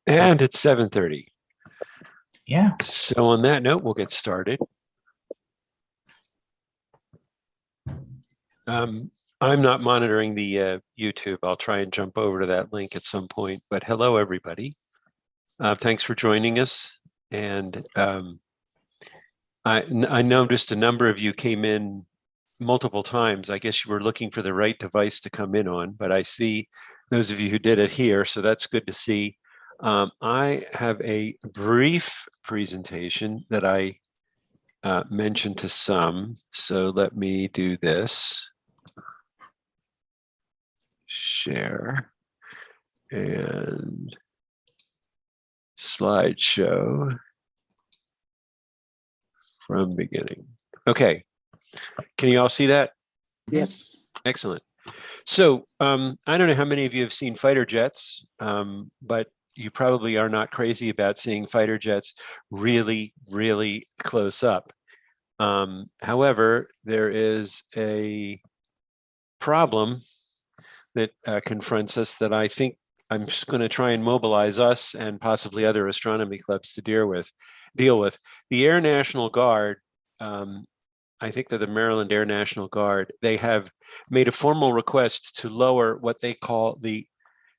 And it's 7:30. Yeah. So on that note, we'll get started. I'm not monitoring the YouTube. I'll try and jump over to that link at some point. But hello, everybody. Thanks for joining us. And I noticed a number of you came in multiple times. I guess you were looking for the right device to come in on, but I see those of you who did it here, so that's good to see. I have a brief presentation that I mentioned to some, so let me do this. Share and slideshow from beginning. Okay, can you all see that? Yes. Excellent. So I don't know how many of you have seen fighter jets, but you probably are not crazy about seeing fighter jets really, really close up. However, there is a problem that confronts us that I think I'm just going to try and mobilize us and possibly other astronomy clubs to deal with. The Air National Guard, I think they're the Maryland Air National Guard, they have made a formal request to lower what they call the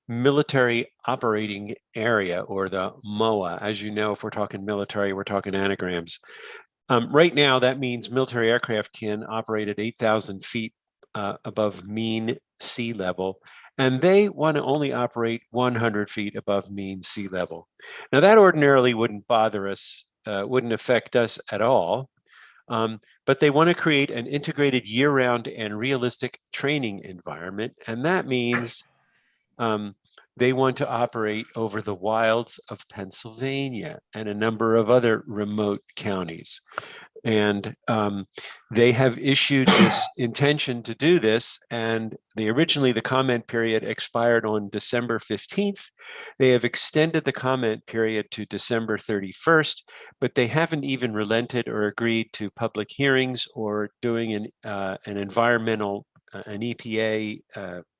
military operating area, or the MOA. As you know, if we're talking military, we're talking anagrams. Right now, that means military aircraft can operate at 8,000 feet above mean sea level, and they want to only operate 100 feet above mean sea level. Now, that ordinarily wouldn't bother us, wouldn't affect us at all, but they want to create an integrated year-round and realistic training environment, and that means they want to operate over the wilds of Pennsylvania and a number of other remote counties. And they have issued this intention to do this. And originally the comment period expired on December 15th. They have extended the comment period to December 31st, but they haven't even relented or agreed to public hearings or doing an environmental an EPA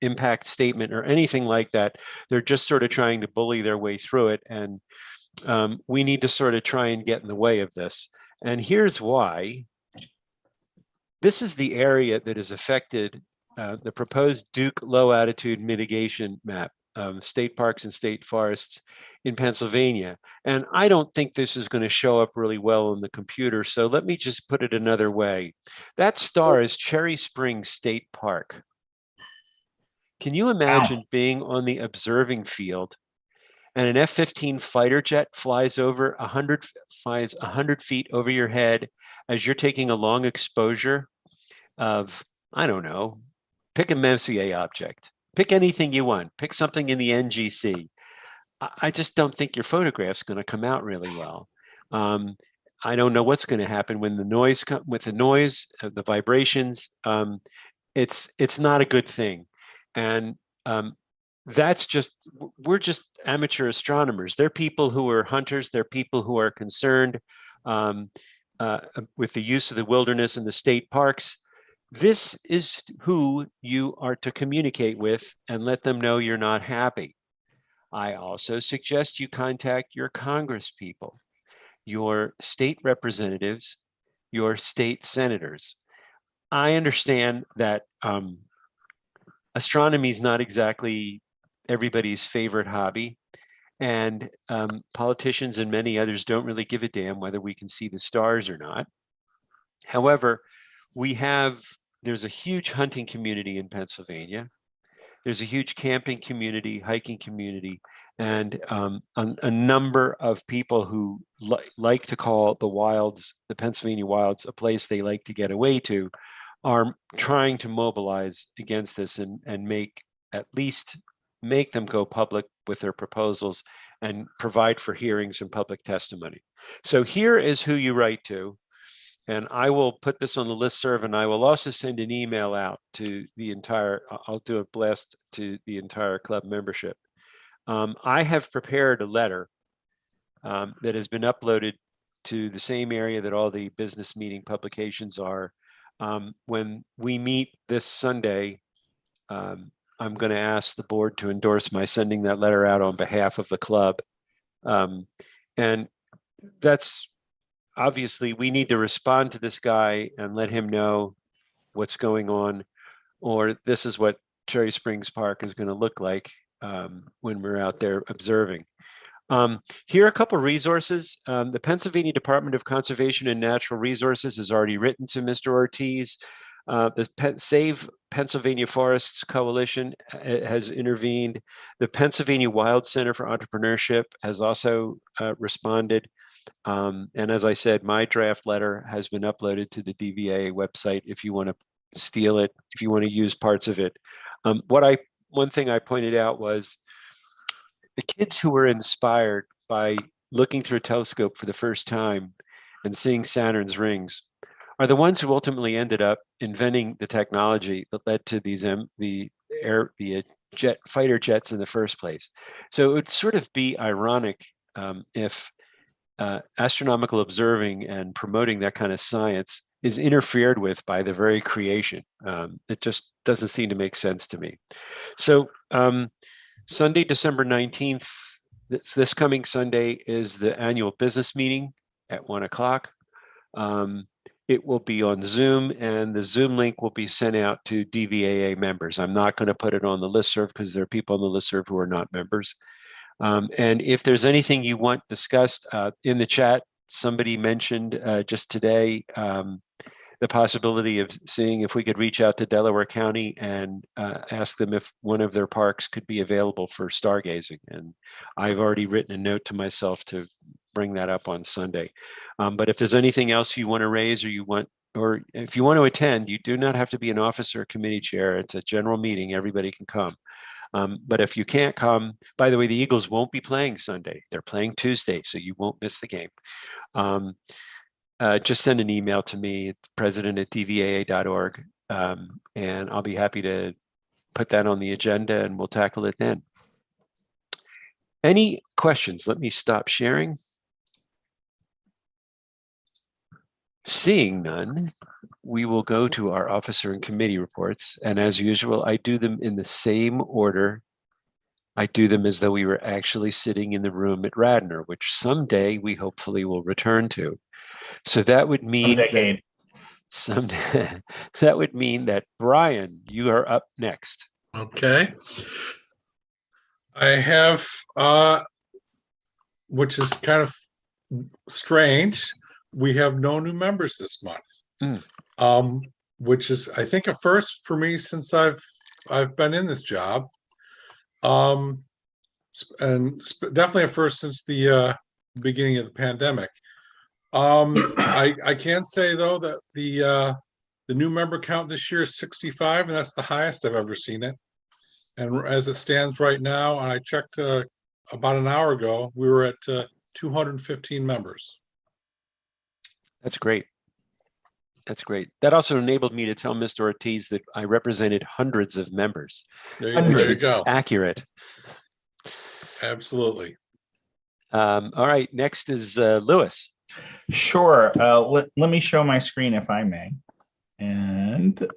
impact statement or anything like that. They're just sort of trying to bully their way through it. And we need to sort of try and get in the way of this. And here's why. This is the area that is affected, the proposed Duke low altitude mitigation map, state parks and state forests in Pennsylvania. And I don't think this is going to show up really well on the computer. So let me just put it another way. That star is Cherry Springs State Park. Can you imagine being on the observing field and an F-15 fighter jet flies 100 feet over your head as you're taking a long exposure of, I don't know, pick a Messier object, pick anything you want, pick something in the NGC. I just don't think your photograph's going to come out really well. I don't know what's going to happen when the noise, the vibrations, it's not a good thing. And we're just amateur astronomers. They're people who are hunters. They're people who are concerned with the use of the wilderness and the state parks. This is who you are to communicate with and let them know you're not happy. I also suggest you contact your Congress people, your state representatives, your state senators. I understand that astronomy is not exactly everybody's favorite hobby, and politicians and many others don't really give a damn whether we can see the stars or not. However, there's a huge hunting community in Pennsylvania. There's a huge camping community, hiking community, and a number of people who like to call the wilds, the Pennsylvania wilds, a place they like to get away to, are trying to mobilize against this and at least make them go public with their proposals and provide for hearings and public testimony. So here is who you write to. And I will put this on the listserv, and I will also send an email out to the entire, I'll do a blast to the entire club membership. I have prepared a letter that has been uploaded to the same area that all the business meeting publications are. When we meet this Sunday, I'm going to ask the board to endorse my sending that letter out on behalf of the club. And that's obviously, we need to respond to this guy and let him know what's going on, or this is what Cherry Springs Park is going to look like when we're out there observing. Here are a couple resources. The Pennsylvania Department of Conservation and Natural Resources has already written to Mr. Ortiz. The Save Pennsylvania Forests Coalition has intervened. The Pennsylvania Wild Center for Entrepreneurship has also responded. And as I said, my draft letter has been uploaded to the DVAA website if you want to steal it, if you want to use parts of it. One thing I pointed out was the kids who were inspired by looking through a telescope for the first time and seeing Saturn's rings are the ones who ultimately ended up inventing the technology that led to these fighter jets in the first place. So it would sort of be ironic if astronomical observing and promoting that kind of science is interfered with by the very creation. It just doesn't seem to make sense to me. So Sunday, December 19th, this coming Sunday is the annual business meeting at 1 o'clock. It will be on Zoom, and the Zoom link will be sent out to DVAA members. I'm not going to put it on the listserv because there are people on the listserv who are not members. And if there's anything you want discussed in the chat, somebody mentioned just today the possibility of seeing if we could reach out to Delaware County and ask them if one of their parks could be available for stargazing. And I've already written a note to myself to bring that up on Sunday. But if there's anything else you want to raise, or if you want to attend, you do not have to be an officer or committee chair. It's a general meeting. Everybody can come. But if you can't come, by the way, the Eagles won't be playing Sunday. They're playing Tuesday, so you won't miss the game. Just send an email to me at president@dvaa.org, and I'll be happy to put that on the agenda and we'll tackle it then. Any questions? Let me stop sharing. Seeing none, we will go to our officer and committee reports. And as usual, I do them in the same order. I do them as though we were actually sitting in the room at Radnor, which someday we hopefully will return to. So that would mean that would mean that Brian, you are up next. Okay. I have, which is kind of strange, we have no new members this month, which is, I think, a first for me since I've been in this job, and definitely a first since the beginning of the pandemic. I can say though that the new member count this year is 65, and that's the highest I've ever seen it. And as it stands right now, and I checked about an hour ago, we were at 215 members. That's great. That's great. That also enabled me to tell Mr. Ortiz that I represented hundreds of members. There you go. Accurate. Absolutely. All right. Next is Lewis. Sure. Let me show my screen if I may. And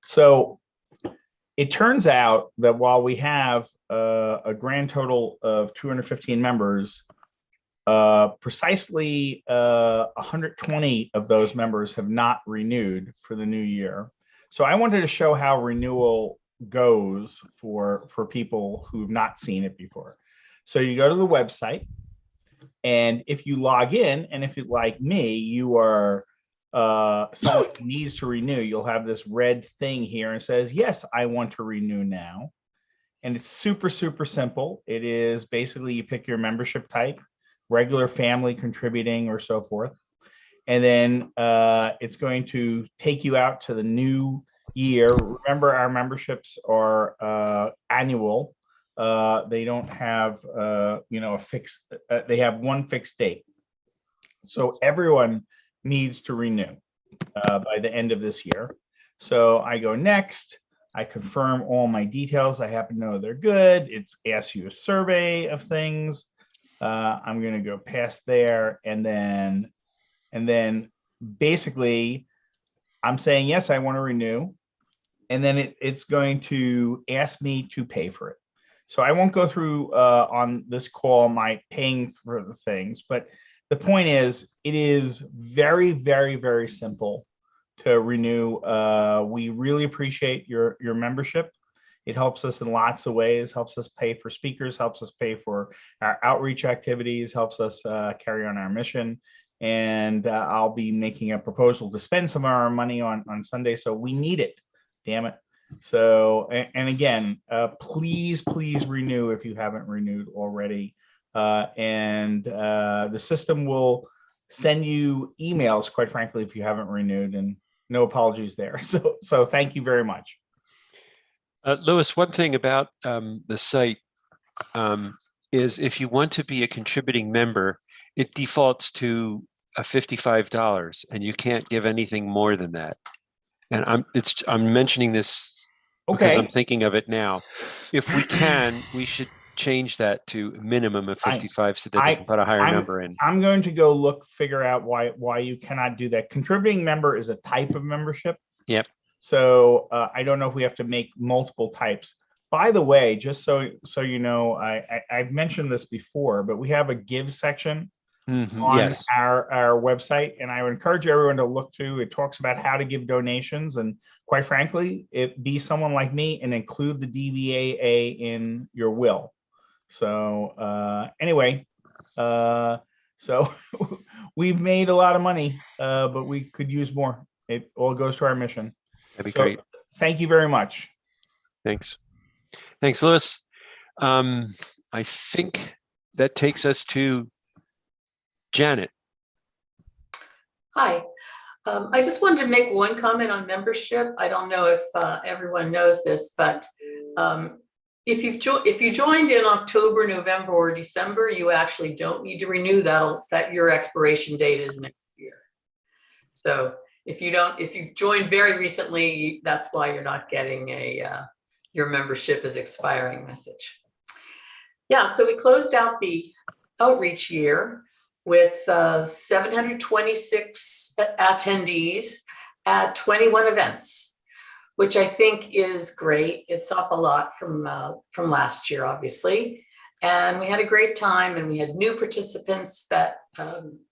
so it turns out that while we have a grand total of 215 members, precisely 120 of those members have not renewed for the new year. So I wanted to show how renewal goes for people who've not seen it before. So you go to the website, and if you log in, and if you, like me, you are someone who needs to renew, you'll have this red thing here and says, yes, I want to renew now. And it's super, super simple. It is basically you pick your membership type, regular, family, contributing, or so forth. And then it's going to take you out to the new year. Remember, our memberships are annual. They don't have a fixed, they have one fixed date. So everyone needs to renew by the end of this year. So I go next. I confirm all my details. I happen to know they're good. It asks you a survey of things. I'm going to go past there, and then basically I'm saying, yes, I want to renew. And then it's going to ask me to pay for it. So I won't go through on this call my paying for the things, but the point is, it is very, very, very simple to renew. We really appreciate your membership. It helps us in lots of ways, helps us pay for speakers, helps us pay for our outreach activities, helps us carry on our mission. And I'll be making a proposal to spend some of our money on Sunday. So we need it, damn it. So, and again, please renew if you haven't renewed already. The system will send you emails, quite frankly, if you haven't renewed, and no apologies there. So thank you very much. Louis, one thing about the site is if you want to be a contributing member, it defaults to $55, and you can't give anything more than that. And I'm mentioning this because I'm thinking of it now. If we can, we should change that to a minimum of 55 so that they can put a higher number in. I'm going to go figure out why you cannot do that. Contributing member is a type of membership. Yep. So I don't know if we have to make multiple types. By the way, just so you know, I've mentioned this before, but we have a give section on our website, and I would encourage everyone to look to. It talks about how to give donations, and quite frankly, be someone like me and include the DVAA in your will. So anyway, so we've made a lot of money, but we could use more. It all goes to our mission. That'd be great. Thank you very much. Thanks, Louis. I think that takes us to Janet. Hi. I just wanted to make one comment on membership. I don't know if everyone knows this, but if you joined in October, November, or December, you actually don't need to renew that your expiration date is next year. So if you've joined very recently, that's why you're not getting your membership is expiring message. Yeah, so we closed out the outreach year with 726 attendees at 21 events, which I think is great. It's up a lot from last year, obviously. And we had a great time, and we had new participants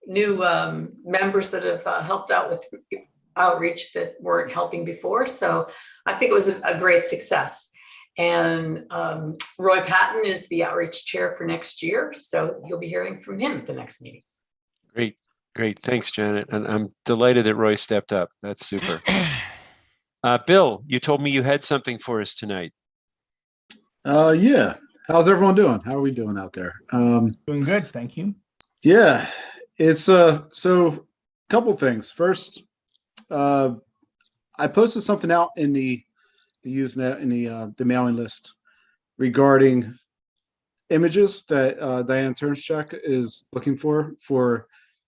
new members that have helped out with outreach that weren't helping before. So I think it was a great success. And Roy Patton is the outreach chair for next year. So you'll be hearing from him at the next meeting. Great. Thanks, Janet. And I'm delighted that Roy stepped up. That's super. Bill, you told me you had something for us tonight. Yeah. How's everyone doing? How are we doing out there? Doing good, thank you. Yeah, it's so a couple things. First, I posted something out in the Usenet in the mailing list regarding images that Diane Turnschek is looking for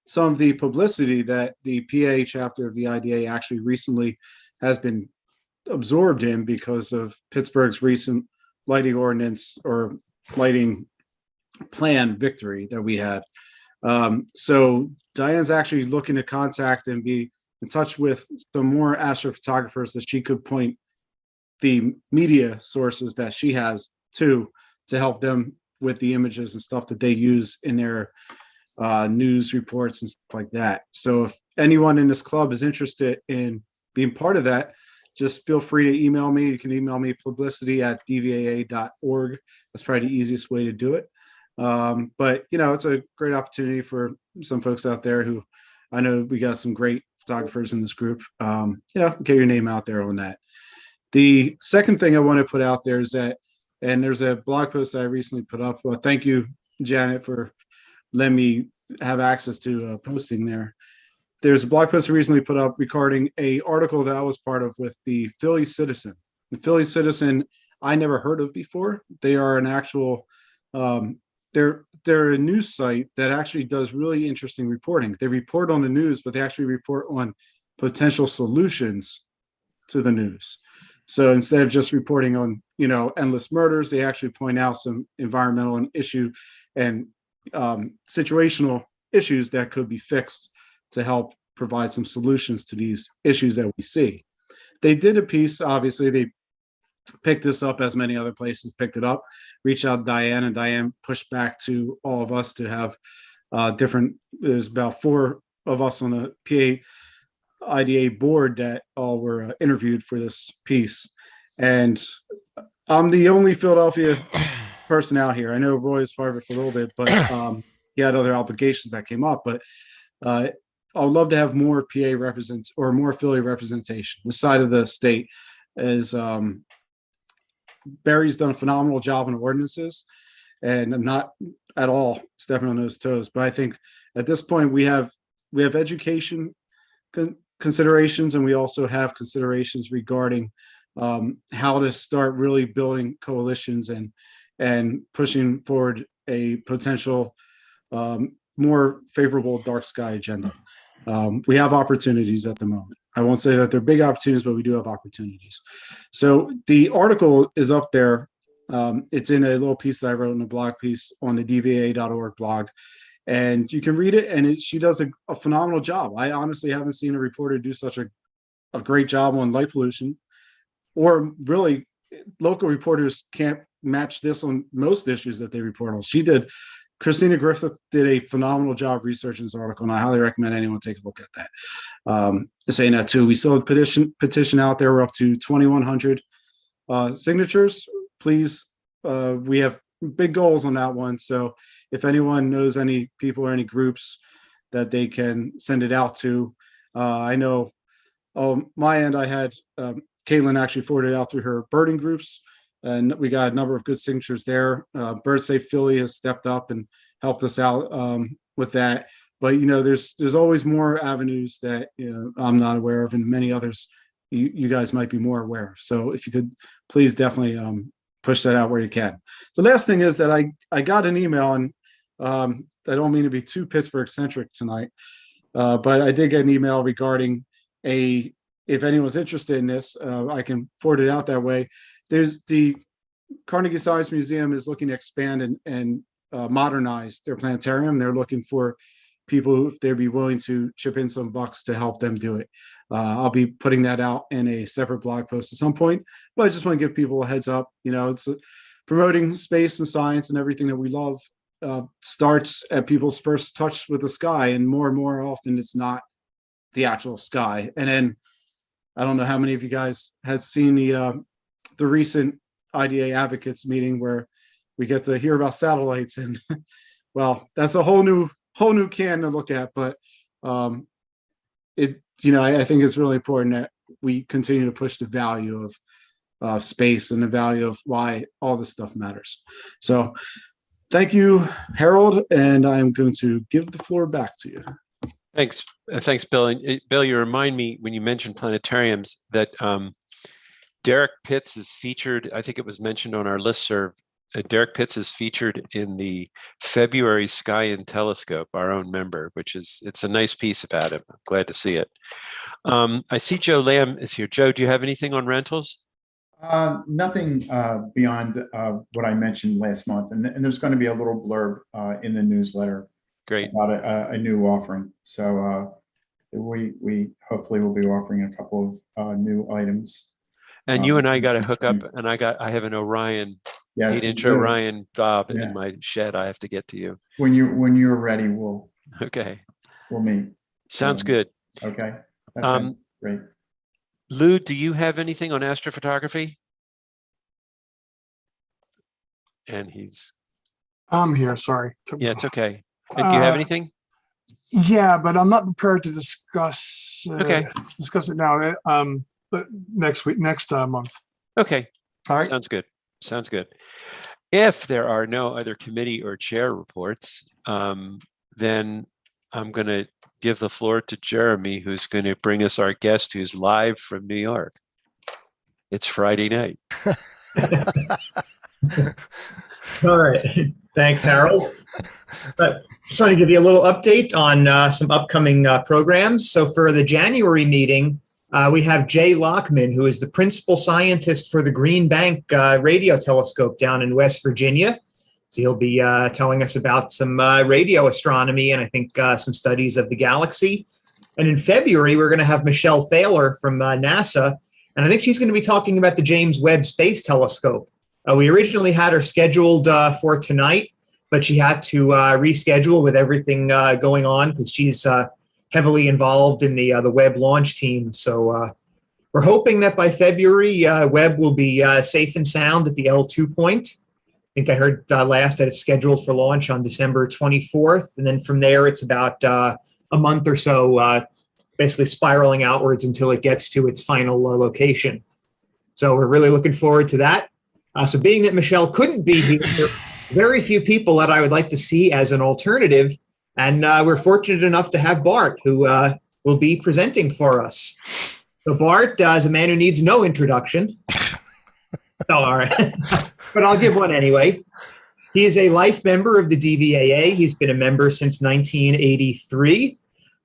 some of the publicity that the PA chapter of the IDA actually recently has been absorbed in because of Pittsburgh's recent lighting ordinance or lighting plan victory that we had. So Diane's actually looking to contact and be in touch with some more astrophotographers that she could point the media sources that she has to help them with the images and stuff that they use in their news reports and stuff like that. So if anyone in this club is interested in being part of that, just feel free to email me. You can email me publicity@dvaa.org. That's probably the easiest way to do it. But it's a great opportunity for some folks out there who I know we got some great photographers in this group. Get your name out there on that. The second thing I want to put out there is that, and there's a blog post that I recently put up. Well, thank you, Janet, for letting me have access to posting there. There's a blog post I recently put up regarding a article that I was part of with the Philly Citizen. The Philly Citizen, I never heard of before. They are an actual, they're a news site that actually does really interesting reporting. They report on the news, but they actually report on potential solutions to the news. So instead of just reporting on, endless murders, they actually point out some environmental issue and situational issues that could be fixed to help provide some solutions to these issues that we see. They did a piece, obviously, they picked this up, as many other places picked it up. Reached out to Diane, and Diane pushed back to all of us to have different. There's about 4 of us on the PA IDA board that all were interviewed for this piece, and I'm the only Philadelphia person out here. I know Roy is part of it for a little bit, but he had other obligations that came up. But I would love to have more PA more Philly representation. This side of the state is Barry's done a phenomenal job on ordinances, and I'm not at all stepping on those toes. But I think at this point we have education considerations, and we also have considerations regarding how to start really building coalitions and pushing forward a potential more favorable dark sky agenda. We have opportunities at the moment. I won't say that they're big opportunities, but we do have opportunities. So the article is up there. It's in a little piece that I wrote in a blog piece on the DVAA.org blog. And you can read it, and she does a phenomenal job. I honestly haven't seen a reporter do such a great job on light pollution, or really local reporters can't match this on most issues that they report on. Christina Griffith did a phenomenal job researching this article, and I highly recommend anyone take a look at that. Saying that too, we still have petition out there. We're up to 2,100 signatures. Please, we have big goals on that one. So if anyone knows any people or any groups that they can send it out to, I know on my end, I had Caitlin actually forwarded it out through her birding groups, and we got a number of good signatures there. Bird Safe Philly has stepped up and helped us out with that. But there's always more avenues that I'm not aware of, and many others you guys might be more aware of. So if you could please definitely push that out where you can. The last thing is that I got an email, and I don't mean to be too Pittsburgh centric tonight, but I did get an email regarding if anyone's interested in this, I can forward it out that way. There's the Carnegie Science Museum is looking to expand and modernize their planetarium. They're looking for people who, if they'd be willing to chip in some bucks to help them do it. I'll be putting that out in a separate blog post at some point, but I just want to give people a heads up. It's promoting space and science and everything that we love starts at people's first touch with the sky, and more often it's not the actual sky. And then I don't know how many of you guys has seen the recent IDA advocates meeting where we get to hear about satellites, and well, that's a whole new can to look at. But I think it's really important that we continue to push the value of space and the value of why all this stuff matters. So thank you, Harold, and I'm going to give the floor back to you. Thanks, Bill. And Bill, you remind me when you mentioned planetariums that Derek Pitts is featured. I think it was mentioned on our listserv. Derek Pitts is featured in the February Sky and Telescope, our own member, it's a nice piece about him. I'm glad to see it. I see Joe Lamb is here. Joe, do you have anything on rentals? Nothing beyond what I mentioned last month, and there's going to be a little blurb in the newsletter. Great. About a new offering. So we hopefully will be offering a couple of new items. And you and I got to hook up, and I have an Orion, yes, 8-inch Orion bob in my shed. I have to get to you. When you're ready, we'll meet. Sounds good. Okay. That's great. Lou, do you have anything on astrophotography? And I'm here, sorry. Yeah, it's okay. And do you have anything? Yeah, but I'm not prepared to discuss it now. But next month. Okay. All right. Sounds good. If there are no other committee or chair reports, then I'm going to give the floor to Jeremy, who's going to bring us our guest who's live from New York. It's Friday night. All right. Thanks, Harold. But just want to give you a little update on some upcoming programs. So for the January meeting, we have Jay Lockman, who is the principal scientist for the Green Bank radio telescope down in West Virginia. So he'll be telling us about some radio astronomy and I think some studies of the galaxy. And in February, we're going to have Michelle Thaler from NASA, And I think she's going to be talking about the James Webb Space Telescope. We originally had her scheduled for tonight, but she had to reschedule with everything going on because she's heavily involved in the Webb launch team. So we're hoping that by February, Webb will be safe and sound at the L2 point. I think I heard last that it's scheduled for launch on December 24th. And then from there, it's about a month or so, basically spiraling outwards until it gets to its final location. So we're really looking forward to that. So being that Michelle couldn't be here, there are very few people that I would like to see as an alternative. And we're fortunate enough to have Bart, who will be presenting for us. So Bart is a man who needs no introduction. Oh, all right. But I'll give one anyway. He is a life member of the DVAA. He's been a member since 1983.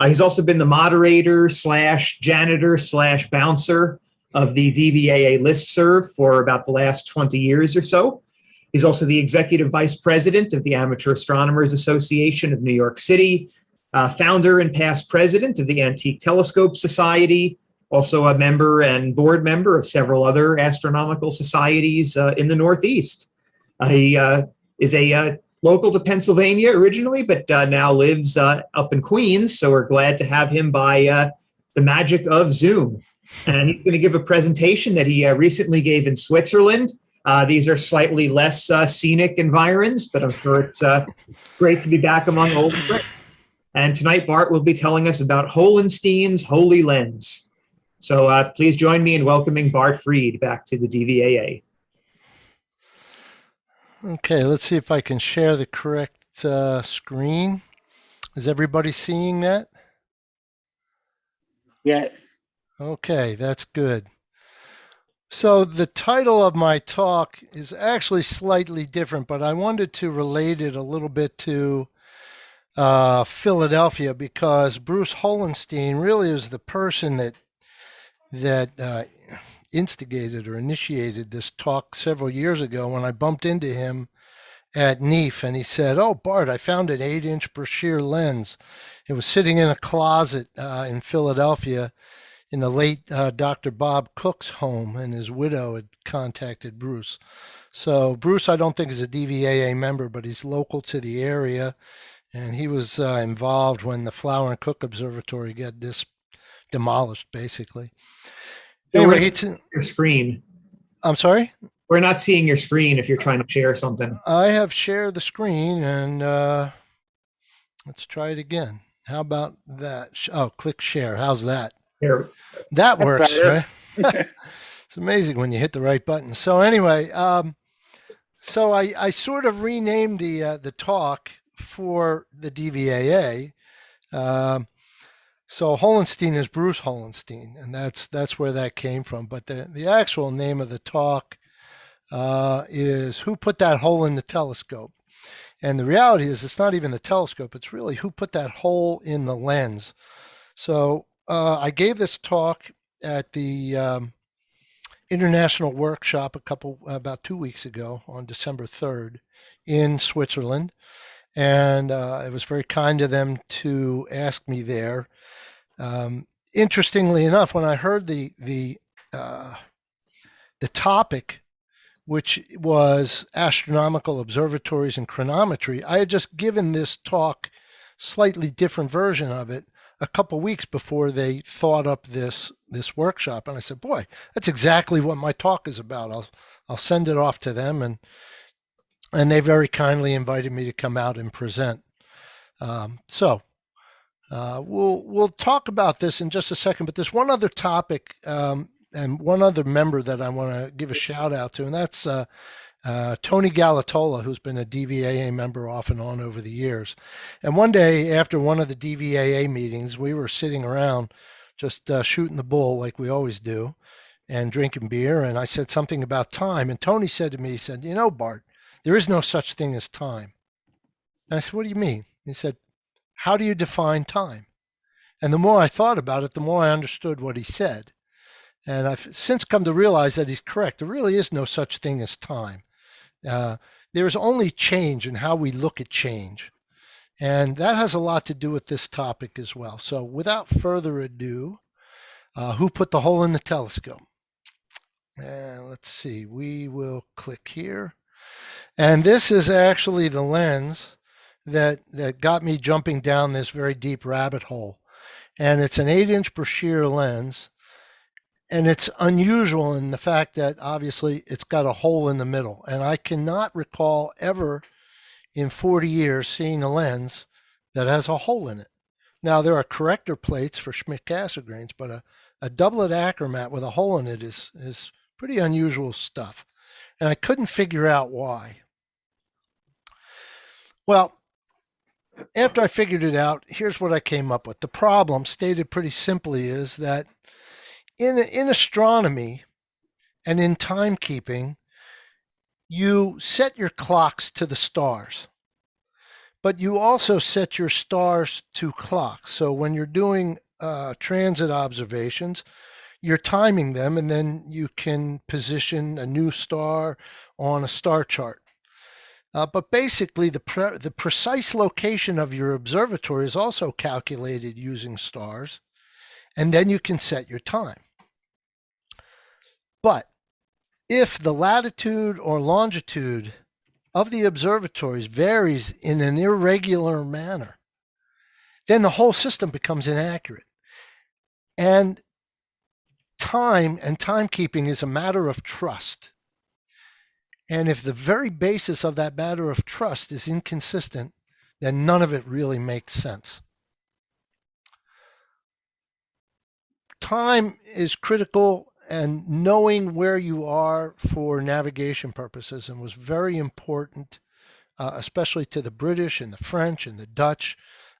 He's also been the moderator / janitor / bouncer of the DVAA listserv for about the last 20 years or so. He's also the executive vice president of the Amateur Astronomers Association of New York City, founder and past president of the Antique Telescope Society, also a member and board member of several other astronomical societies in the Northeast. He is a local to Pennsylvania originally, but now lives up in Queens. So we're glad to have him by the magic of Zoom. And he's going to give a presentation that he recently gave in Switzerland. These are slightly less scenic environs, but I'm sure it's great to be back among old friends. And tonight, Bart will be telling us about Holenstein's Holy Lens. So please join me in welcoming Bart Freed back to the DVAA. Okay, let's see if I can share the correct screen. Is everybody seeing that? Yeah. Okay, that's good. So the title of my talk is actually slightly different, but I wanted to relate it a little bit to Philadelphia because Bruce Holenstein really is the person that instigated or initiated this talk several years ago when I bumped into him at NEAF, and he said, "Oh, Bart, I found an 8-inch Brashear lens. It was sitting in a closet in Philadelphia in the late Dr. Bob Cook's home, and his widow had contacted Bruce. So Bruce, I don't think is a DVAA member, but he's local to the area, and he was involved when the Flower and Cook Observatory got demolished, basically. Anyway, your screen. I'm sorry? We're not seeing your screen if you're trying to share something. I have shared the screen, and let's try it again. How about that? Oh, click share. How's that? Here. That works, right? It's amazing when you hit the right button. So anyway, so I sort of renamed the talk for the DVAA. So Holenstein is Bruce Holenstein, and that's where that came from. But the actual name of the talk is Who Put That Hole in the Telescope? And the reality is it's not even the telescope, it's really who put that hole in the lens. So I gave this talk at the International Workshop about 2 weeks ago on December 3rd in Switzerland. And it was very kind of them to ask me there. Interestingly enough, when I heard the topic, which was astronomical observatories and chronometry, I had just given this talk, slightly different version of it, a couple weeks before they thought up this workshop. And I said, boy, that's exactly what my talk is about. I'll send it off to them, and they very kindly invited me to come out and present. So we'll talk about this in just a second, but there's one other topic and one other member that I want to give a shout out to, and that's Tony Galatola, who's been a DVAA member off and on over the years. And one day after one of the DVAA meetings, we were sitting around just shooting the bull like we always do and drinking beer. And I said something about time. And Tony said to me, he said, you know, Bart, there is no such thing as time. And I said, what do you mean? He said, how do you define time? And the more I thought about it, the more I understood what he said. And I've since come to realize that he's correct. There really is no such thing as time. There's only change in how we look at change. And that has a lot to do with this topic as well. So without further ado, who put the hole in the telescope? And let's see, we will click here. And this is actually the lens that got me jumping down this very deep rabbit hole. And it's an 8-inch Brashear lens. And it's unusual in the fact that obviously it's got a hole in the middle. And I cannot recall ever in 40 years seeing a lens that has a hole in it. Now, there are corrector plates for Schmidt Cassegrains, but a doublet achromat with a hole in it is pretty unusual stuff. And I couldn't figure out why. Well, after I figured it out, here's what I came up with. The problem, stated pretty simply, is that in astronomy and in timekeeping, you set your clocks to the stars, but you also set your stars to clocks. So when you're doing transit observations, you're timing them, and then you can position a new star on a star chart. But basically, the precise location of your observatory is also calculated using stars, and then you can set your time. But if the latitude or longitude of the observatories varies in an irregular manner, then the whole system becomes inaccurate. And time and timekeeping is a matter of trust. And if the very basis of that matter of trust is inconsistent, then none of it really makes sense. Time is critical, and knowing where you are for navigation purposes and was very important, especially to the British and the French and the Dutch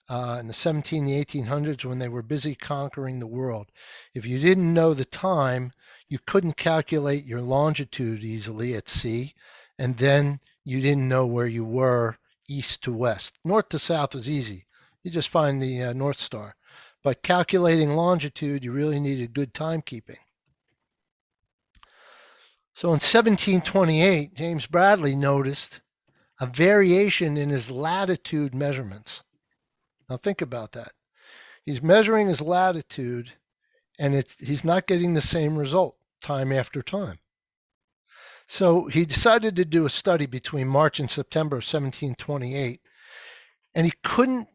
in the 1800s when they were busy conquering the world. If you didn't know the time, you couldn't calculate your longitude easily at sea, and then you didn't know where you were east to west. North to south was easy. You just find the North Star. But calculating longitude, you really needed good timekeeping. So in 1728, James Bradley noticed a variation in his latitude measurements. Now think about that. He's measuring his latitude, and he's not getting the same result time after time. So he decided to do a study between March and September of 1728, and he couldn't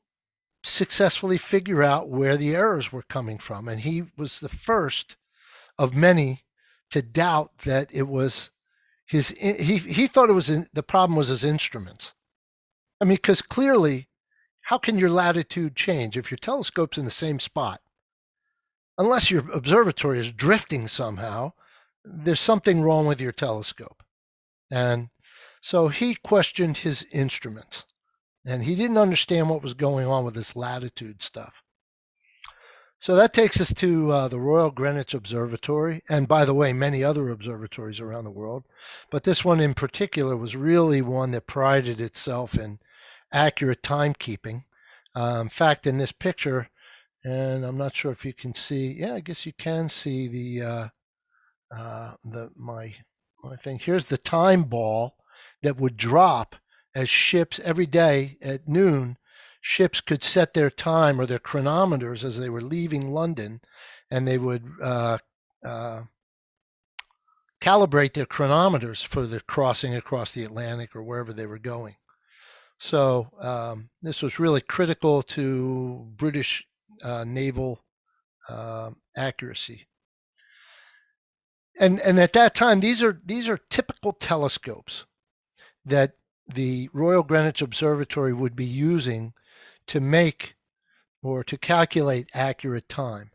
successfully figure out where the errors were coming from. And he was the first of many to doubt that it was he thought it was the problem was his instruments. I mean, because clearly, how can your latitude change if your telescope's in the same spot? Unless your observatory is drifting somehow, there's something wrong with your telescope. And so he questioned his instruments, and he didn't understand what was going on with this latitude stuff. So that takes us to the Royal Greenwich Observatory, and by the way, many other observatories around the world. But this one in particular was really one that prided itself in accurate timekeeping. In fact, in this picture, and I'm not sure if you can see, yeah, I guess you can see my thing. Here's the time ball that would drop as ships every day at noon. Ships could set their time or their chronometers as they were leaving London, and they would calibrate their chronometers for the crossing across the Atlantic or wherever they were going. So this was really critical to British naval accuracy. And at that time, these are typical telescopes that the Royal Greenwich Observatory would be using to make or to calculate accurate time.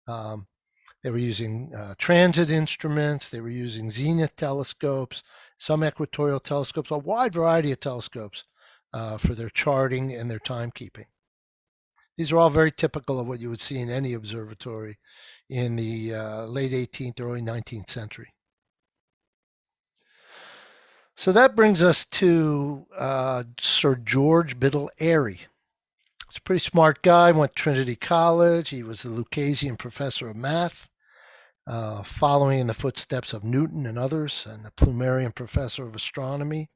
They were using transit instruments, they were using Zenith telescopes, some equatorial telescopes, a wide variety of telescopes for their charting and their timekeeping. These are all very typical of what you would see in any observatory in the late 18th, early 19th century. So that brings us to Sir George Biddle Airy. He's a pretty smart guy, went to Trinity College. He was the Lucasian professor of math, following in the footsteps of Newton and others, and the Plumerian professor of astronomy.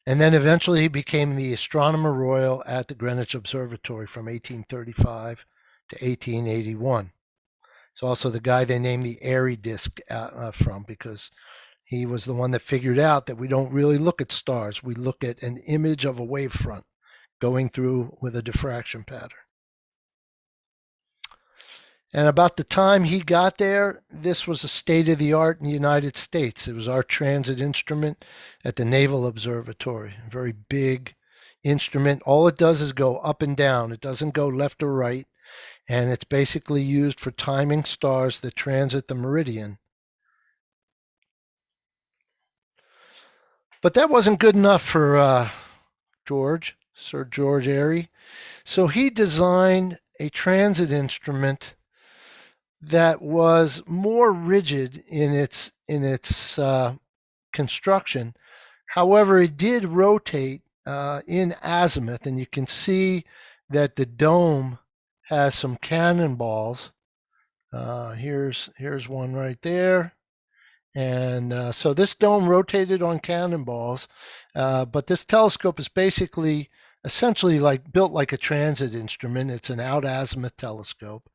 And then eventually he became the Astronomer Royal at the Greenwich Observatory from 1835 to 1881. It's also the guy they named the Airy disk from, because he was the one that figured out that we don't really look at stars. We look at an image of a wavefront going through with a diffraction pattern. And about the time he got there, this was a state-of-the-art in the United States. It was our transit instrument at the Naval Observatory, a very big instrument. All it does is go up and down. It doesn't go left or right. And it's basically used for timing stars that transit the meridian. But that wasn't good enough for Sir George Airy. So he designed a transit instrument that was more rigid in its construction. However, it did rotate in azimuth, and you can see that the dome has some cannonballs. Here's one right there. And so this dome rotated on cannonballs, but this telescope is essentially built like a transit instrument. It's an out azimuth telescope.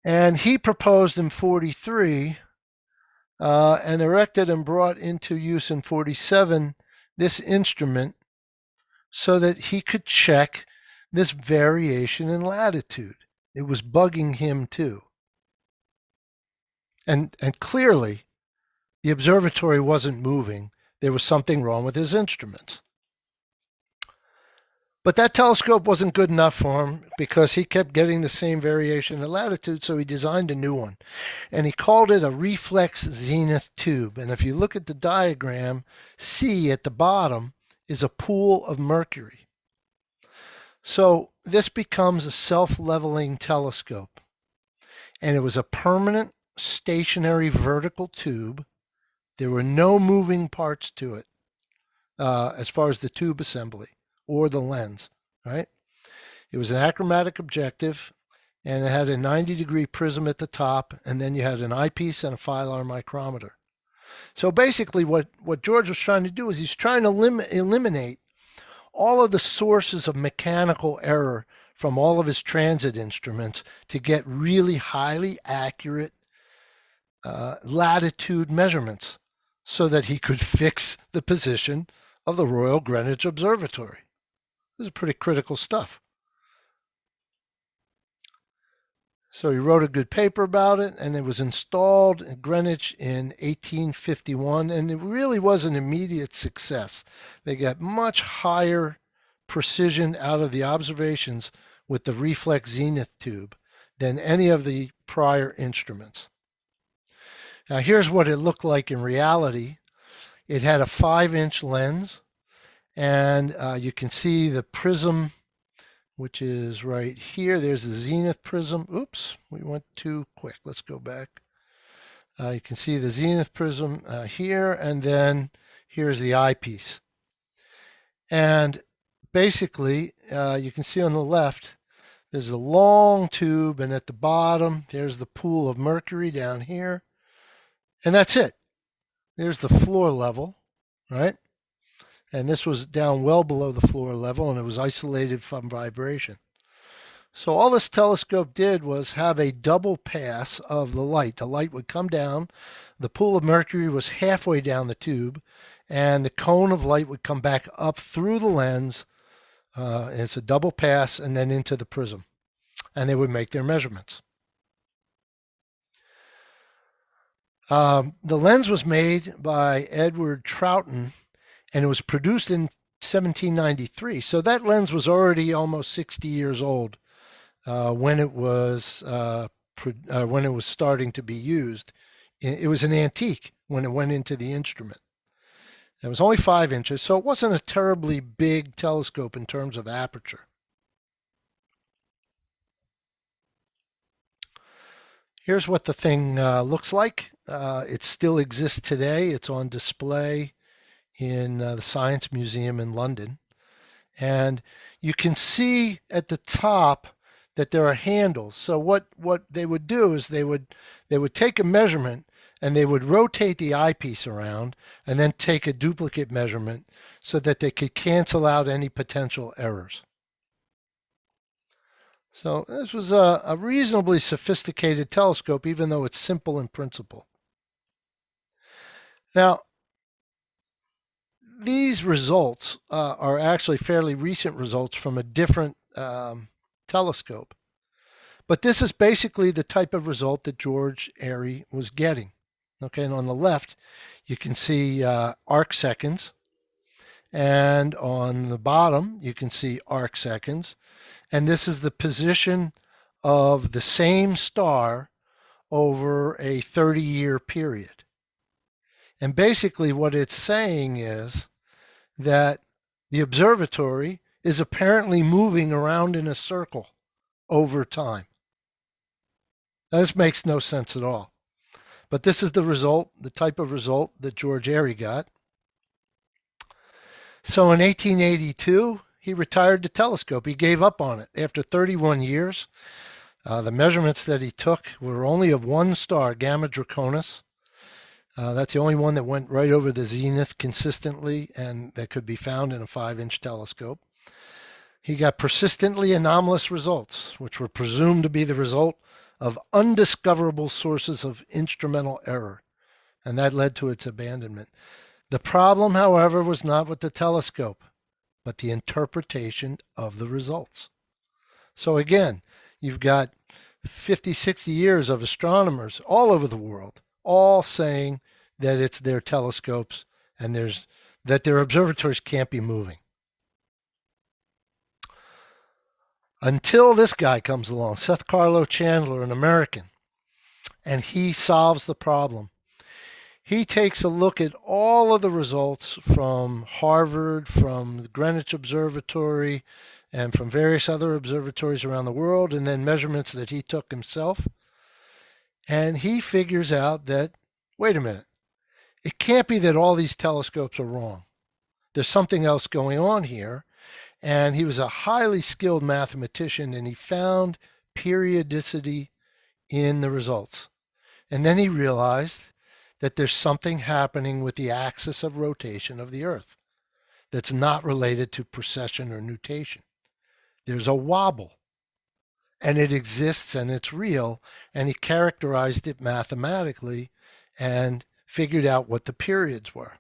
And he proposed in 43 and erected and brought into use in 47 this instrument so that he could check this variation in latitude. It was bugging him too. And clearly, the observatory wasn't moving. There was something wrong with his instruments. But that telescope wasn't good enough for him because he kept getting the same variation in latitude, so he designed a new one. And he called it a Reflex Zenith Tube. And if you look at the diagram, C at the bottom is a pool of mercury. So this becomes a self-leveling telescope. And it was a permanent, stationary vertical tube. There were no moving parts to it as far as the tube assembly or the lens, right? It was an achromatic objective, and it had a 90-degree prism at the top, and then you had an eyepiece and a filar micrometer. So basically what George was trying to do is he's trying to eliminate all of the sources of mechanical error from all of his transit instruments to get really highly accurate latitude measurements so that he could fix the position of the Royal Greenwich Observatory. This is pretty critical stuff. So he wrote a good paper about it, and it was installed in Greenwich in 1851, and it really was an immediate success. They got much higher precision out of the observations with the Reflex Zenith Tube than any of the prior instruments. Now here's what it looked like in reality. It had a 5-inch lens, and you can see the prism, which is right here. There's the Zenith prism. Oops, we went too quick. Let's go back. You can see the Zenith prism here, and then here's the eyepiece. And basically, you can see on the left, there's a long tube, and at the bottom, there's the pool of mercury down here. And that's it. There's the floor level, right? And this was down well below the floor level, and it was isolated from vibration. So all this telescope did was have a double pass of the light. The light would come down, the pool of mercury was halfway down the tube, and the cone of light would come back up through the lens. It's a double pass and then into the prism. And they would make their measurements. The lens was made by Edward Trouten, and it was produced in 1793. So that lens was already almost 60 years old when it was starting to be used. It was an antique when it went into the instrument. It was only 5 inches, so it wasn't a terribly big telescope in terms of aperture. Here's what the thing looks like. It still exists today. It's on display in the Science Museum in London. And you can see at the top that there are handles. So what they would do is they would take a measurement and they would rotate the eyepiece around and then take a duplicate measurement so that they could cancel out any potential errors. So this was a reasonably sophisticated telescope, even though it's simple in principle. Now, these results are actually fairly recent results from a different telescope. But this is basically the type of result that George Airy was getting. Okay, and on the left, you can see arc seconds. And on the bottom, you can see arc seconds. And this is the position of the same star over a 30-year period. And basically what it's saying is that the observatory is apparently moving around in a circle over time. Now, this makes no sense at all. But this is the result, the type of result that George Airy got. So in 1882, he retired the telescope. He gave up on it after 31 years. The measurements that he took were only of one star, Gamma Draconis. That's the only one that went right over the zenith consistently and that could be found in a 5-inch telescope. He got persistently anomalous results, which were presumed to be the result of undiscoverable sources of instrumental error, and that led to its abandonment. The problem, however, was not with the telescope, but the interpretation of the results. So again, you've got 50, 60 years of astronomers all over the world, all saying that it's their telescopes and that their observatories can't be moving. Until this guy comes along, Seth Chandler, an American, and he solves the problem. He takes a look at all of the results from Harvard, from the Greenwich Observatory, and from various other observatories around the world, and then measurements that he took himself. And he figures out that, wait a minute, it can't be that all these telescopes are wrong. There's something else going on here. And he was a highly skilled mathematician, and he found periodicity in the results. And then he realized that there's something happening with the axis of rotation of the Earth that's not related to precession or nutation. There's a wobble, and it exists and it's real, and he characterized it mathematically and figured out what the periods were.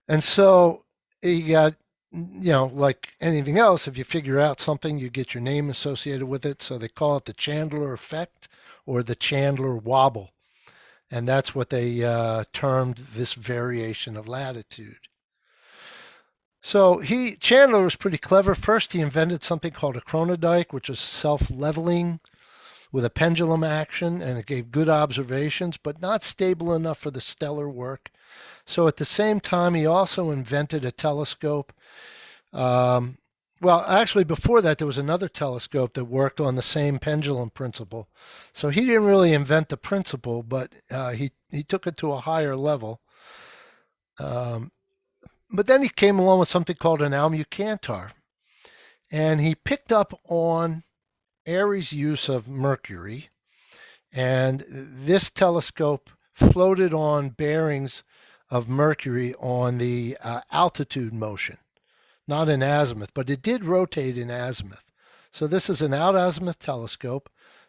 And so he got, like anything else, if you figure out something, you get your name associated with it. So they call it the Chandler effect or the Chandler Wobble. And that's what they termed this variation of latitude. So Chandler was pretty clever. First, he invented something called a chronodike, which is self-leveling with a pendulum action, and it gave good observations, but not stable enough for the stellar work. So at the same time, he also invented a telescope. Well, actually, before that, there was another telescope that worked on the same pendulum principle. So he didn't really invent the principle, but he took it to a higher level. But then he came along with something called an Almukantar, and he picked up on Airy's use of mercury, and this telescope floated on bearings of mercury on the altitude motion, not in azimuth, but it did rotate in azimuth. So this is an out-azimuth telescope,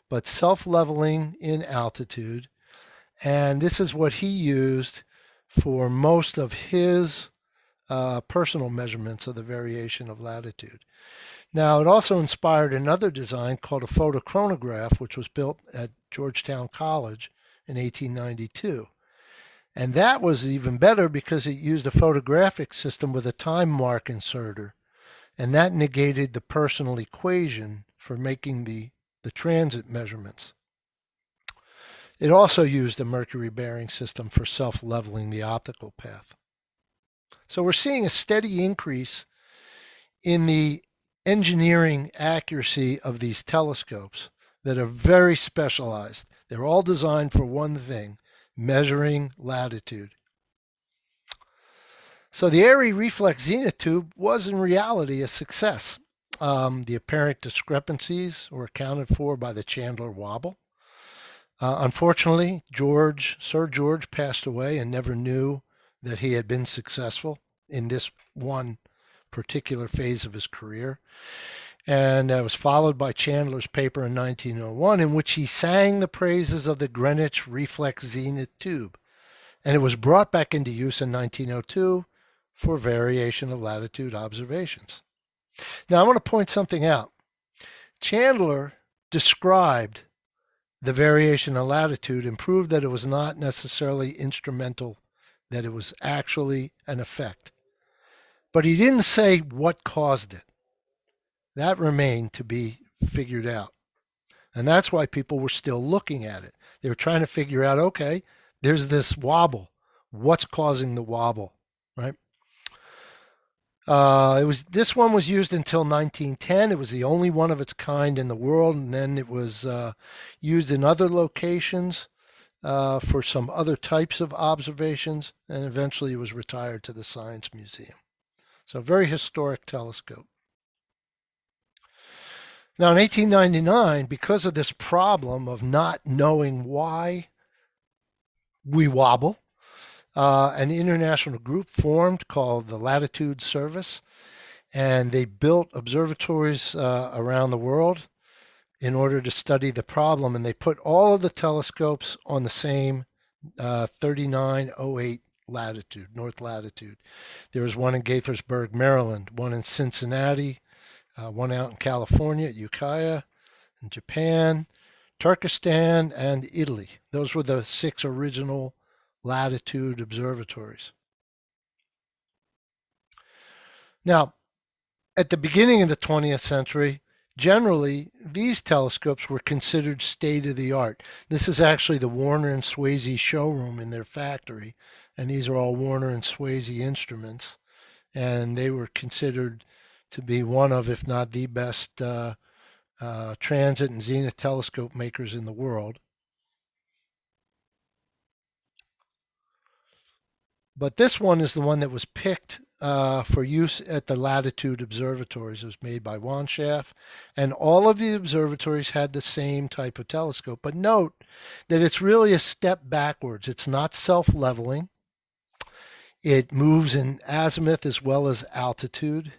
but self-leveling in altitude, and this is what he used for most of his personal measurements of the variation of latitude. Now, it also inspired another design called a photochronograph, which was built at Georgetown College in 1892. And that was even better because it used a photographic system with a time mark inserter. And that negated the personal equation for making the transit measurements. It also used a mercury bearing system for self-leveling the optical path. So we're seeing a steady increase in the engineering accuracy of these telescopes that are very specialized. They're all designed for one thing, measuring latitude. So the Airy Reflex Zenith Tube was in reality a success. The apparent discrepancies were accounted for by the Chandler Wobble. Unfortunately, Sir George passed away and never knew that he had been successful in this one particular phase of his career. And that was followed by Chandler's paper in 1901, in which he sang the praises of the Greenwich Reflex Zenith Tube. And it was brought back into use in 1902 for variation of latitude observations. Now, I want to point something out. Chandler described the variation of latitude and proved that it was not necessarily instrumental, that it was actually an effect. But he didn't say what caused it. That remained to be figured out. And that's why people were still looking at it. They were trying to figure out, okay, there's this wobble. What's causing the wobble, right? This one was used until 1910. It was the only one of its kind in the world, and then it was used in other locations for some other types of observations, and eventually it was retired to the Science Museum. So a very historic telescope. Now in 1899, because of this problem of not knowing why we wobble, an international group formed called the Latitude Service, and they built observatories around the world in order to study the problem, and they put all of the telescopes on the same 3908 latitude, north latitude. There was one in Gaithersburg, Maryland, one in Cincinnati, one out in California at Ukiah, in Japan, Turkestan, and Italy. Those were the 6 original latitude observatories. Now, at the beginning of the 20th century, generally, these telescopes were considered state-of-the-art. This is actually the Warner and Swayze showroom in their factory, and these are all Warner and Swayze instruments, and they were considered to be one of, if not the best, transit and zenith telescope makers in the world. But this one is the one that was picked for use at the Latitude observatories. It was made by Wanshaft, and all of the observatories had the same type of telescope. But note that it's really a step backwards. It's not self-leveling. It moves in azimuth as well as altitude.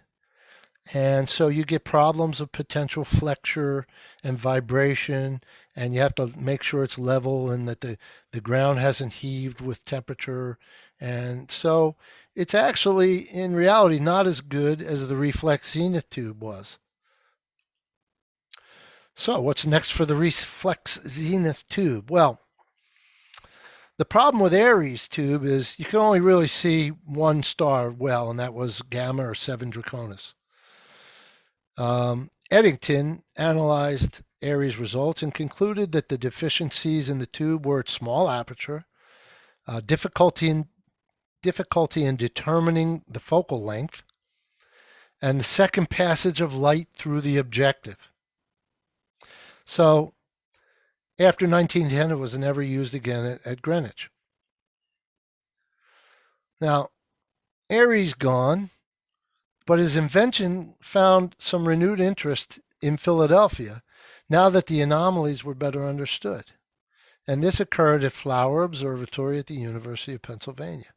And so you get problems of potential flexure and vibration, and you have to make sure it's level and that the ground hasn't heaved with temperature. And so it's actually, in reality, not as good as the Reflex Zenith Tube was. So what's next for the Reflex Zenith Tube? Well, the problem with Airy's tube is you can only really see one star well, and that was Gamma or 7 Draconis. Eddington analyzed Airy's results and concluded that the deficiencies in the tube were its small aperture, difficulty in determining the focal length, and the second passage of light through the objective. So after 1910, it was never used again at Greenwich. Now, Airy's gone, but his invention found some renewed interest in Philadelphia now that the anomalies were better understood. And this occurred at Flower Observatory at the University of Pennsylvania.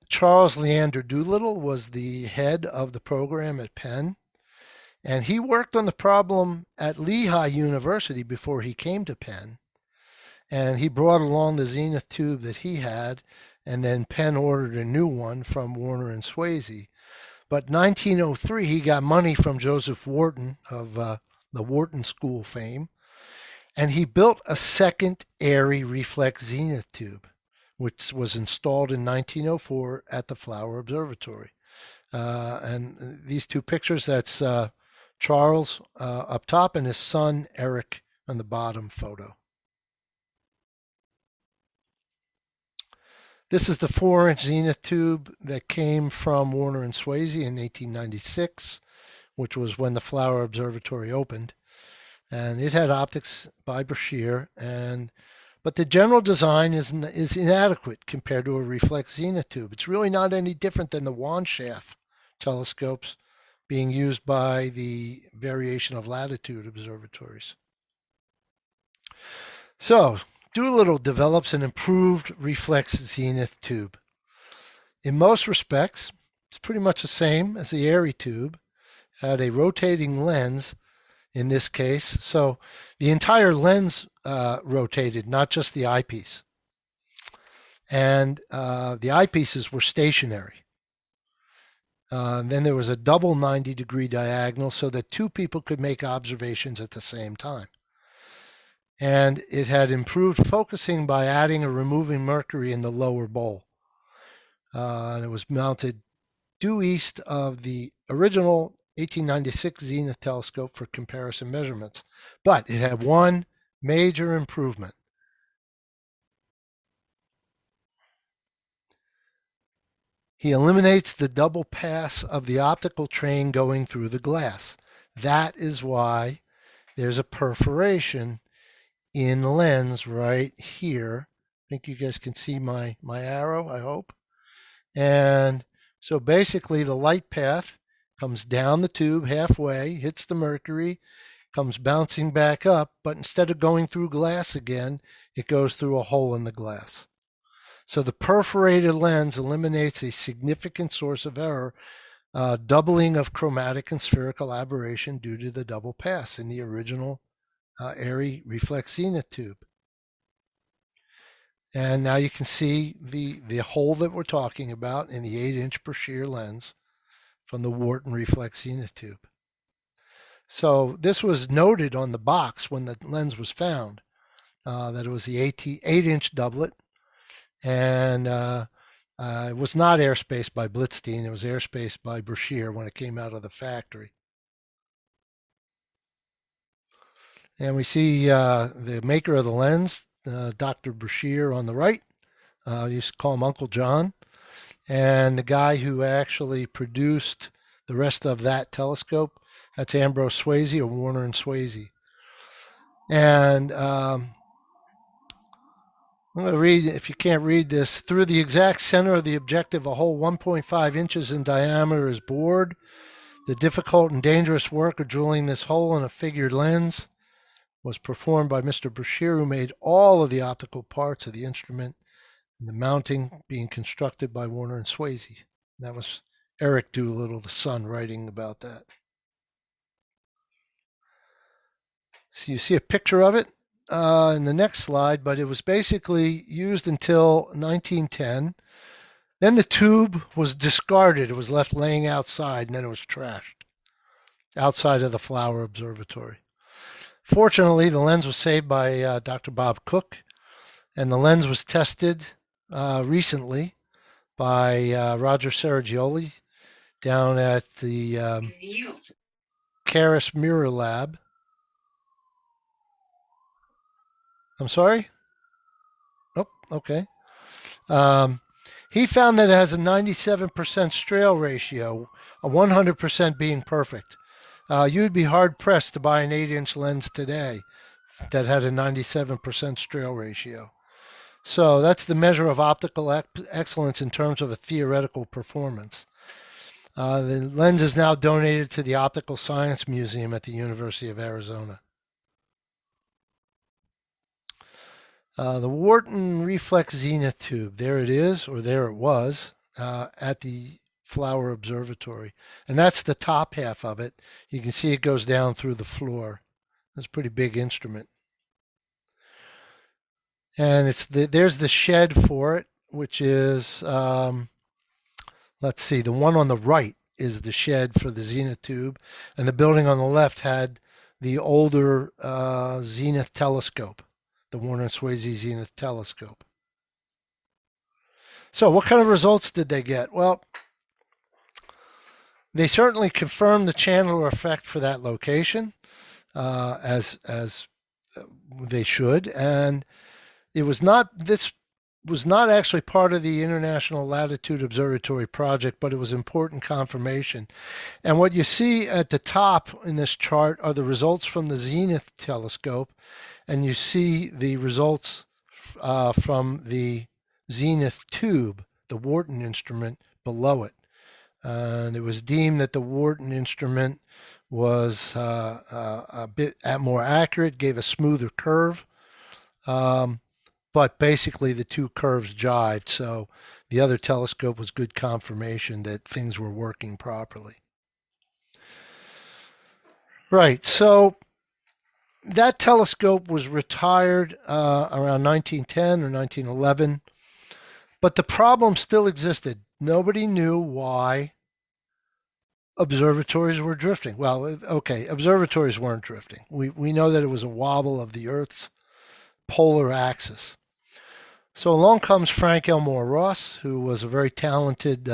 Charles Leander Doolittle was the head of the program at Penn, and he worked on the problem at Lehigh University before he came to Penn. And he brought along the Zenith Tube that he had, and then Penn ordered a new one from Warner and Swayze. But 1903, he got money from Joseph Wharton of the Wharton School fame, and he built a second Airy Reflex Zenith Tube, which was installed in 1904 at the Flower Observatory. And these two pictures, that's Charles up top and his son Eric on the bottom photo. This is the 4-inch Zenith Tube that came from Warner and Swayze in 1896, which was when the Flower Observatory opened. And it had optics by Brashear, but the general design is inadequate compared to a Reflex Zenith Tube. It's really not any different than the Wanshaft telescopes being used by the variation of latitude observatories. So, Doolittle develops an improved Reflex Zenith Tube. In most respects, it's pretty much the same as the Airy tube, had a rotating lens in this case. So the entire lens rotated, not just the eyepiece. And the eyepieces were stationary. Then there was a double 90-degree diagonal so that two people could make observations at the same time. And it had improved focusing by adding or removing mercury in the lower bowl. And it was mounted due east of the original 1896 Zenith Telescope for comparison measurements. But it had one major improvement. He eliminates the double pass of the optical train going through the glass. That is why there's a perforation in the lens right here. I think you guys can see my arrow, I hope. And so basically the light path comes down the tube halfway, hits the mercury, comes bouncing back up, but instead of going through glass again, it goes through a hole in the glass. So the perforated lens eliminates a significant source of error, doubling of chromatic and spherical aberration due to the double pass in the original Airy Reflex Zenith Tube. And now you can see the hole that we're talking about in the 8-inch per shear lens from the Wharton Reflex Zenith Tube. So this was noted on the box when the lens was found, that it was the 8-inch doublet. And it was not Airspace by Blitzstein. It was Airspace by Brashear when it came out of the factory. And we see the maker of the lens, Dr. Brashear on the right. I used to call him Uncle John. And the guy who actually produced the rest of that telescope, that's Ambrose Swayze, or Warner and Swayze. And I'm going to read, if you can't read this, through the exact center of the objective, a hole 1.5 inches in diameter is bored. The difficult and dangerous work of drilling this hole in a figured lens was performed by Mr. Brashear, who made all of the optical parts of the instrument, and the mounting being constructed by Warner and Swayze. And that was Eric Doolittle, the son, writing about that. So you see a picture of it in the next slide, but it was basically used until 1910. Then the tube was discarded. It was left laying outside, and then it was trashed outside of the Flower Observatory. Fortunately, the lens was saved by Dr. Bob Cook, and the lens was tested recently by Roger Serragioli down at the Caris Mirror Lab. I'm sorry? Oh, okay. He found that it has a 97% strail ratio, a 100% being perfect. You'd be hard-pressed to buy an 8-inch lens today that had a 97% strail ratio. So that's the measure of optical excellence in terms of a theoretical performance. The lens is now donated to the Optical Science Museum at the University of Arizona. The Wharton Reflex Zenith Tube, there it is, or there it was, at the Flower Observatory. And that's the top half of it. You can see it goes down through the floor. That's a pretty big instrument. And there's the shed for it, which is, let's see, the one on the right is the shed for the Zenith Tube. And the building on the left had the older Zenith Telescope, the Warner and Swayze Zenith Telescope. So what kind of results did they get? Well, they certainly confirmed the Chandler effect for that location, as they should. And this was not actually part of the International Latitude Observatory project, but it was important confirmation. And what you see at the top in this chart are the results from the Zenith Telescope, and you see the results from the Zenith Tube, the Wharton instrument, below it. And it was deemed that the Wharton instrument was a bit more accurate, gave a smoother curve. But basically the two curves jived, so the other telescope was good confirmation that things were working properly. Right. So that telescope was retired around 1910 or 1911, but the problem still existed. Nobody knew why observatories were drifting. Well, okay, observatories weren't drifting. We know that it was a wobble of the Earth's polar axis. So along comes Frank Elmore Ross, who was a very talented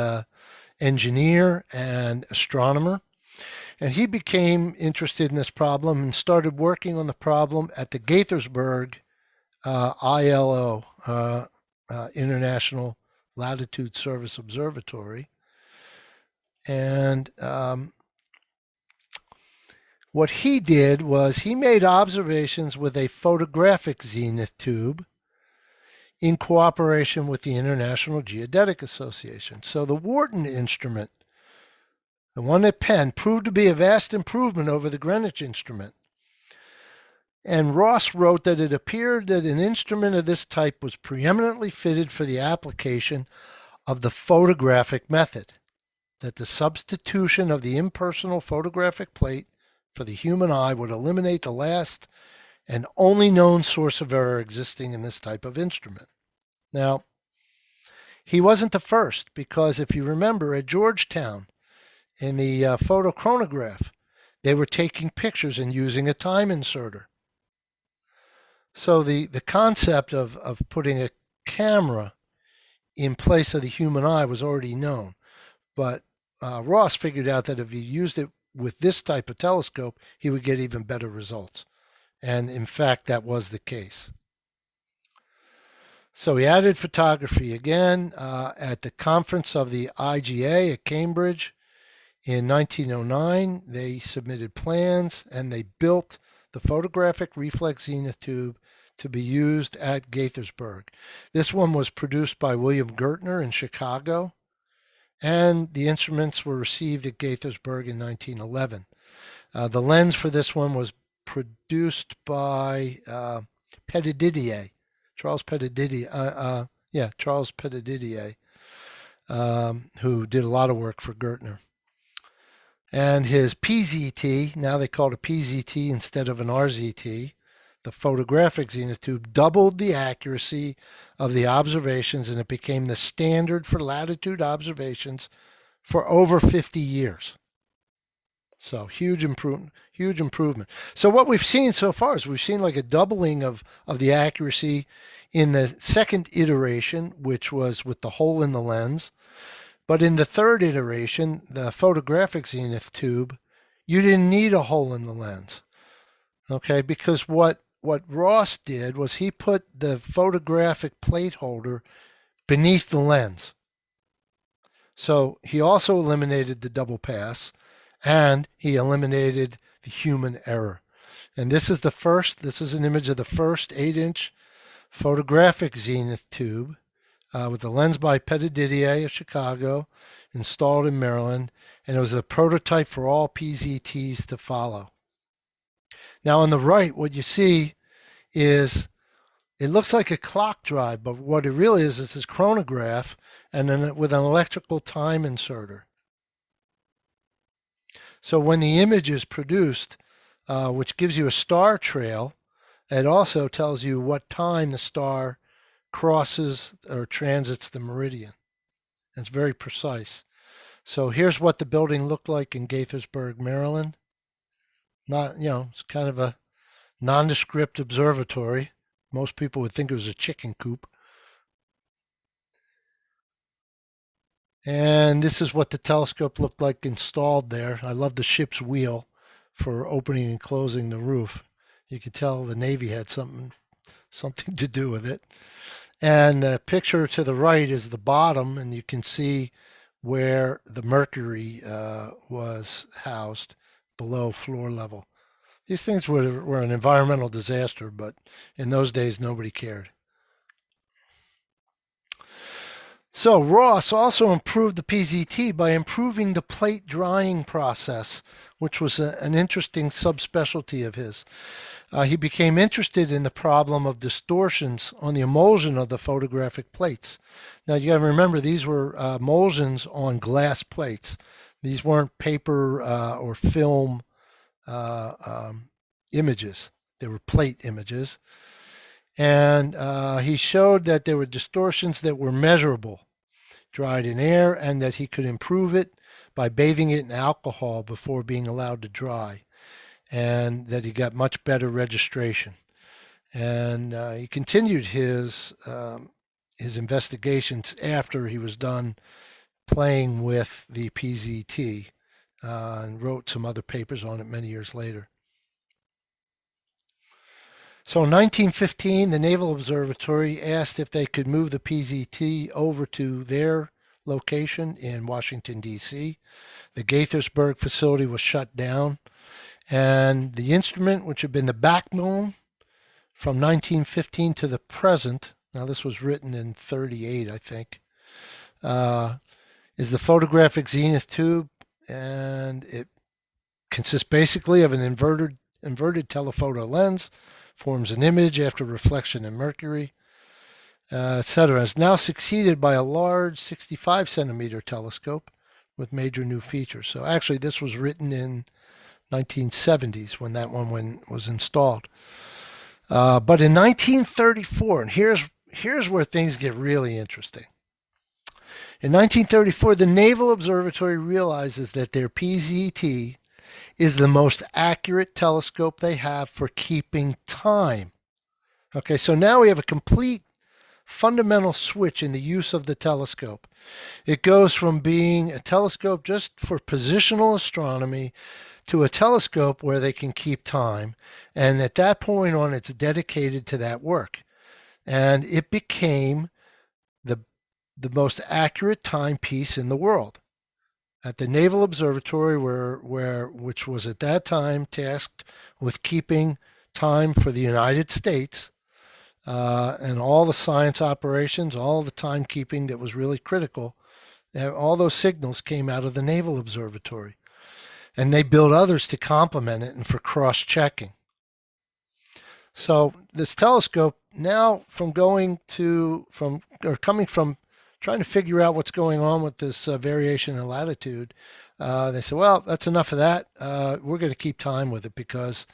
engineer and astronomer. And he became interested in this problem and started working on the problem at the Gaithersburg ILO, International Latitude Service Observatory. And what he did was he made observations with a photographic Zenith tube in cooperation with the International Geodetic Association. So the Wharton instrument, the one at Penn, proved to be a vast improvement over the Greenwich instrument. And Ross wrote that it appeared that an instrument of this type was preeminently fitted for the application of the photographic method, that the substitution of the impersonal photographic plate for the human eye would eliminate the last and only known source of error existing in this type of instrument. Now, he wasn't the first, because if you remember at Georgetown in the photochronograph, they were taking pictures and using a time inserter. So the concept of putting a camera in place of the human eye was already known. But Ross figured out that if he used it with this type of telescope, he would get even better results. And in fact, that was the case. So he added photography again at the conference of the IGA at Cambridge in 1909. They submitted plans and they built the photographic reflex Zenith tube to be used at Gaithersburg. This one was produced by William Gertner in Chicago, and the instruments were received at Gaithersburg in 1911. The lens for this one was produced by Petitdidier, Charles Petitdidier, Charles Petitdidier, who did a lot of work for Gertner. And his PZT, now they call it a PZT instead of an RZT, the photographic Zenith tube, doubled the accuracy of the observations, and it became the standard for latitude observations for over 50 years. So huge improvement. So what we've seen so far is we've seen like a doubling of the accuracy in the second iteration, which was with the hole in the lens. But in the third iteration, the photographic Zenith tube, you didn't need a hole in the lens. Okay, because what Ross did was he put the photographic plate holder beneath the lens. So he also eliminated the double pass, and he eliminated the human error. And this is an image of the first 8-inch photographic Zenith tube with the lens by Petitdidier of Chicago, installed in Maryland, and it was a prototype for all PZTs to follow. Now on the right, what you see is it looks like a clock drive, but what it really is this chronograph, and then with an electrical time inserter. So when the image is produced, which gives you a star trail, it also tells you what time the star crosses or transits the meridian. It's very precise. So here's what the building looked like in Gaithersburg, Maryland. It's kind of a nondescript observatory. Most people would think it was a chicken coop. And this is what the telescope looked like installed there. I love the ship's wheel for opening and closing the roof. You could tell the Navy had something to do with it. And the picture to the right is the bottom, and you can see where the mercury was housed below floor level. These things were an environmental disaster, but in those days, nobody cared. So Ross also improved the PZT by improving the plate drying process, which was an interesting subspecialty of his. He became interested in the problem of distortions on the emulsion of the photographic plates. Now you got to remember, these were emulsions on glass plates. These weren't paper or film images. They were plate images. And he showed that there were distortions that were measurable, dried in air, and that he could improve it by bathing it in alcohol before being allowed to dry, and that he got much better registration. And he continued his investigations after he was done playing with the PZT, and wrote some other papers on it many years later. So in 1915, the Naval Observatory asked if they could move the PZT over to their location in Washington, D.C. The Gaithersburg facility was shut down, and the instrument, which had been the backbone from 1915 to the present, now this was written in 38, I think, is the photographic Zenith Tube, and it consists basically of an inverted telephoto lens, forms an image after reflection in mercury, etc. It's now succeeded by a large 65 centimeter telescope with major new features. So actually this was written in 1970s when that one was installed. But in 1934, and here's where things get really interesting. In 1934, the Naval Observatory realizes that their PZT is the most accurate telescope they have for keeping time. Okay, so now we have a complete fundamental switch in the use of the telescope. It goes from being a telescope just for positional astronomy to a telescope where they can keep time. And at that point on, it's dedicated to that work. And it became the most accurate timepiece in the world. At the Naval Observatory, which was at that time tasked with keeping time for the United States, and all the science operations, all the timekeeping that was really critical, all those signals came out of the Naval Observatory. And they built others to complement it and for cross-checking. So this telescope now coming from trying to figure out what's going on with this variation in latitude, they said, well, that's enough of that. We're going to keep time with it because,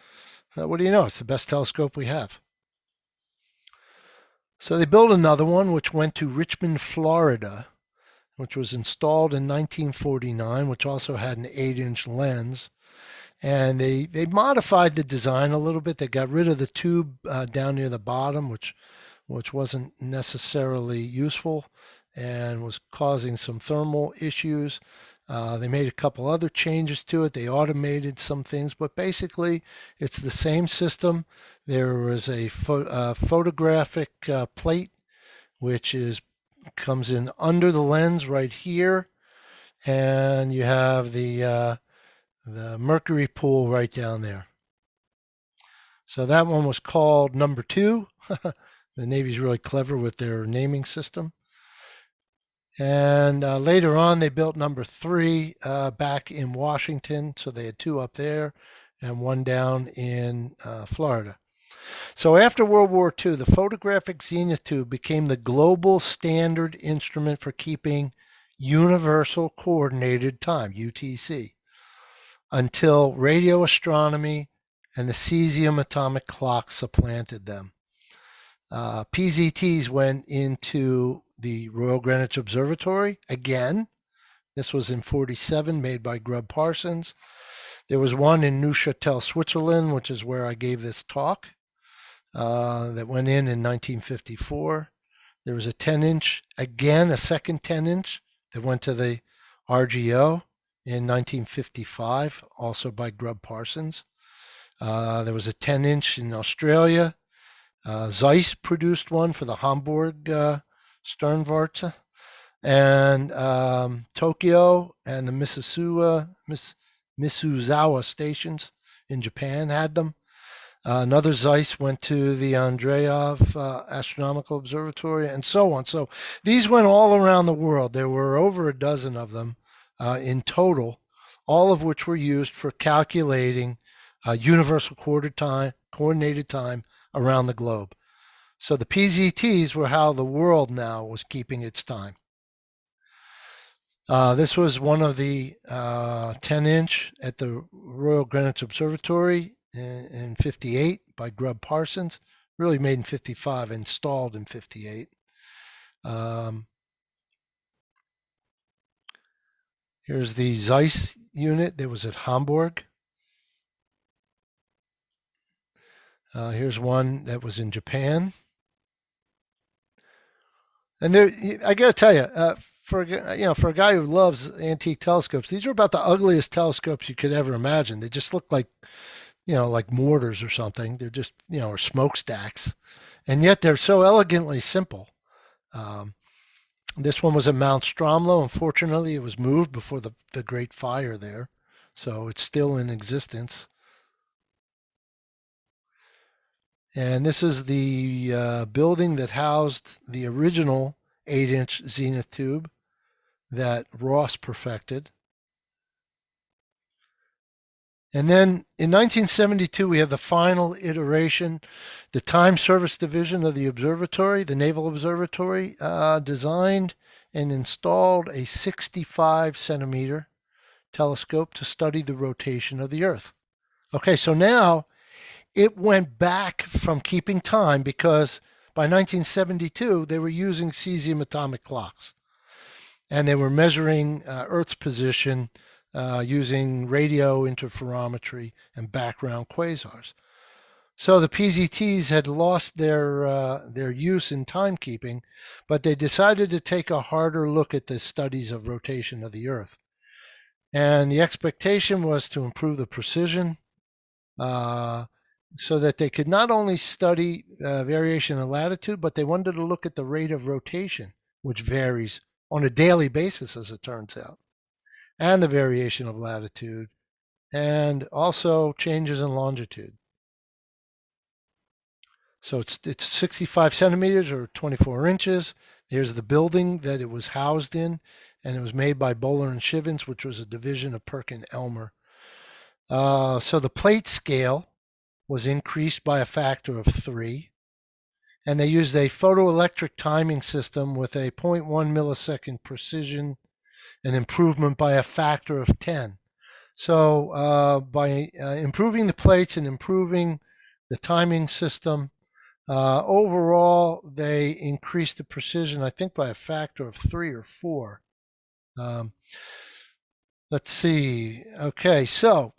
what do you know, it's the best telescope we have. So they built another one, which went to Richmond, Florida, which was installed in 1949, which also had an 8-inch lens. And they modified the design a little bit. They got rid of the tube down near the bottom, which wasn't necessarily useful and was causing some thermal issues. They made a couple other changes to it. They automated some things, but basically it's the same system. There was a photographic plate, which comes in under the lens right here, and you have the mercury pool right down there. So that one was called number 2. The Navy's really clever with their naming system. And later on, they built number 3 back in Washington. So they had 2 up there and 1 down in Florida. So after World War II, the photographic Zenith Tube became the global standard instrument for keeping universal coordinated time, UTC, until radio astronomy and the cesium atomic clock supplanted them. PZTs went into the Royal Greenwich Observatory again. This was in 47, made by Grubb Parsons. There was one in Neuchâtel, Switzerland, which is where I gave this talk, that went in 1954. There was a 10-inch, again, a second 10-inch that went to the RGO in 1955, also by Grubb Parsons. There was a 10-inch in Australia. Zeiss produced one for the Hamburg Sternwarte, and Tokyo and the Misuzawa stations in Japan had them. Another Zeiss went to the Andreev Astronomical Observatory, and so on. So these went all around the world. There were over a dozen of them in total, all of which were used for calculating universal coordinated time around the globe. So the PZTs were how the world now was keeping its time. This was one of the 10-inch at the Royal Greenwich Observatory in 58 by Grubb Parsons, really made in 55, installed in 58. Here's the Zeiss unit that was at Hamburg. Here's one that was in Japan. And there, I got to tell you, for a guy who loves antique telescopes, these are about the ugliest telescopes you could ever imagine. They just look like, like mortars or something. They're just, or smokestacks, and yet they're so elegantly simple. This one was at Mount Stromlo. Unfortunately, it was moved before the Great Fire there, so it's still in existence. And this is the building that housed the original 8-inch Zenith tube that Ross perfected. And then in 1972, we have the final iteration. The Time Service Division of the observatory, the Naval Observatory, designed and installed a 65-centimeter telescope to study the rotation of the Earth. Okay, so now it went back from keeping time, because by 1972, they were using cesium atomic clocks. And they were measuring Earth's position using radio interferometry and background quasars. So the PZTs had lost their use in timekeeping, but they decided to take a harder look at the studies of rotation of the Earth. And the expectation was to improve the precision so that they could not only study variation in latitude, but they wanted to look at the rate of rotation, which varies on a daily basis, as it turns out, and the variation of latitude, and also changes in longitude. So it's 65 centimeters or 24 inches. There's the building that it was housed in, and it was made by Bowler and Shivens, which was a division of Perkin Elmore. So the plate scale was increased by a factor of 3. And they used a photoelectric timing system with a 0.1 millisecond precision, an improvement by a factor of 10. So by improving the plates and improving the timing system, overall, they increased the precision, I think, by a factor of 3 or 4. Let's see. Okay, so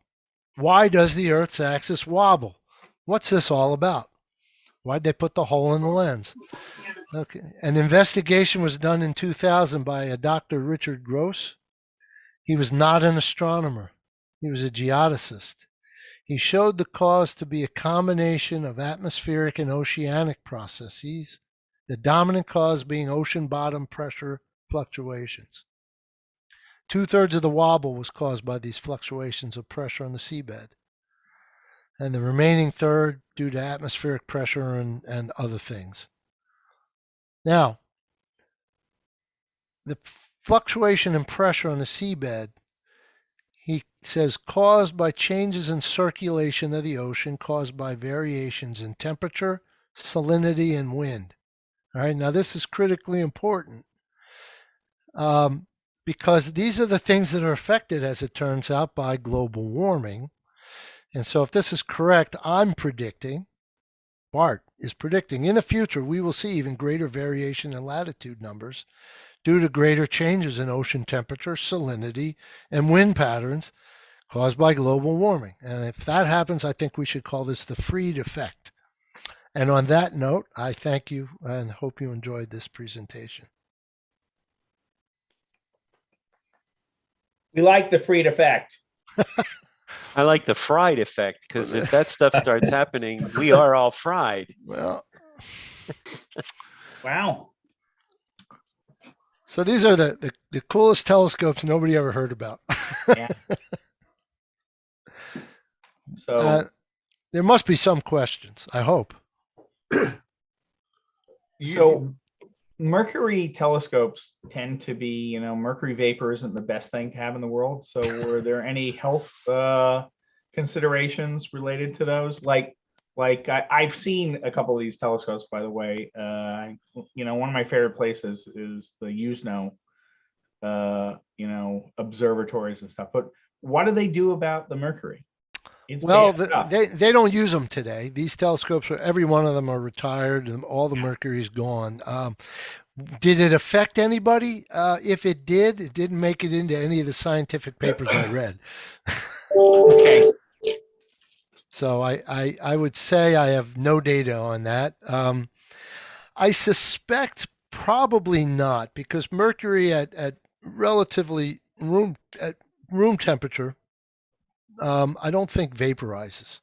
why does the Earth's axis wobble? What's this all about? Why'd they put the hole in the lens? Okay, an investigation was done in 2000 by a Dr. Richard Gross. He was not an astronomer. He was a geodesist. He showed the cause to be a combination of atmospheric and oceanic processes, the dominant cause being ocean bottom pressure fluctuations. 2/3 of the wobble was caused by these fluctuations of pressure on the seabed, and the remaining third due to atmospheric pressure and other things. Now, the fluctuation in pressure on the seabed, he says, caused by changes in circulation of the ocean, caused by variations in temperature, salinity, and wind. All right, now this is critically important because these are the things that are affected, as it turns out, by global warming. And so if this is correct, I'm predicting, Bart is predicting, in the future, we will see even greater variation in latitude numbers due to greater changes in ocean temperature, salinity, and wind patterns caused by global warming. And if that happens, I think we should call this the Freed effect. And on that note, I thank you and hope you enjoyed this presentation. We like the Freed effect. I like the fried effect, because if that stuff starts happening, we are all fried. Well, Wow. so these are the coolest telescopes nobody ever heard about. Yeah. So there must be some questions, I hope. So Mercury telescopes tend to be, mercury vapor isn't the best thing to have in the world. So were there any health considerations related to those? Like I've seen a couple of these telescopes, by the way. One of my favorite places is the Usno, observatories and stuff. But what do they do about the mercury? It's Well, bad stuff. they don't use them today. These telescopes, every one of them are retired, and all the mercury's gone. Did it affect anybody? If it did, it didn't make it into any of the scientific papers I read. Okay. So I would say I have no data on that. I suspect probably not, because mercury at relatively room temperature, I don't think vaporizes,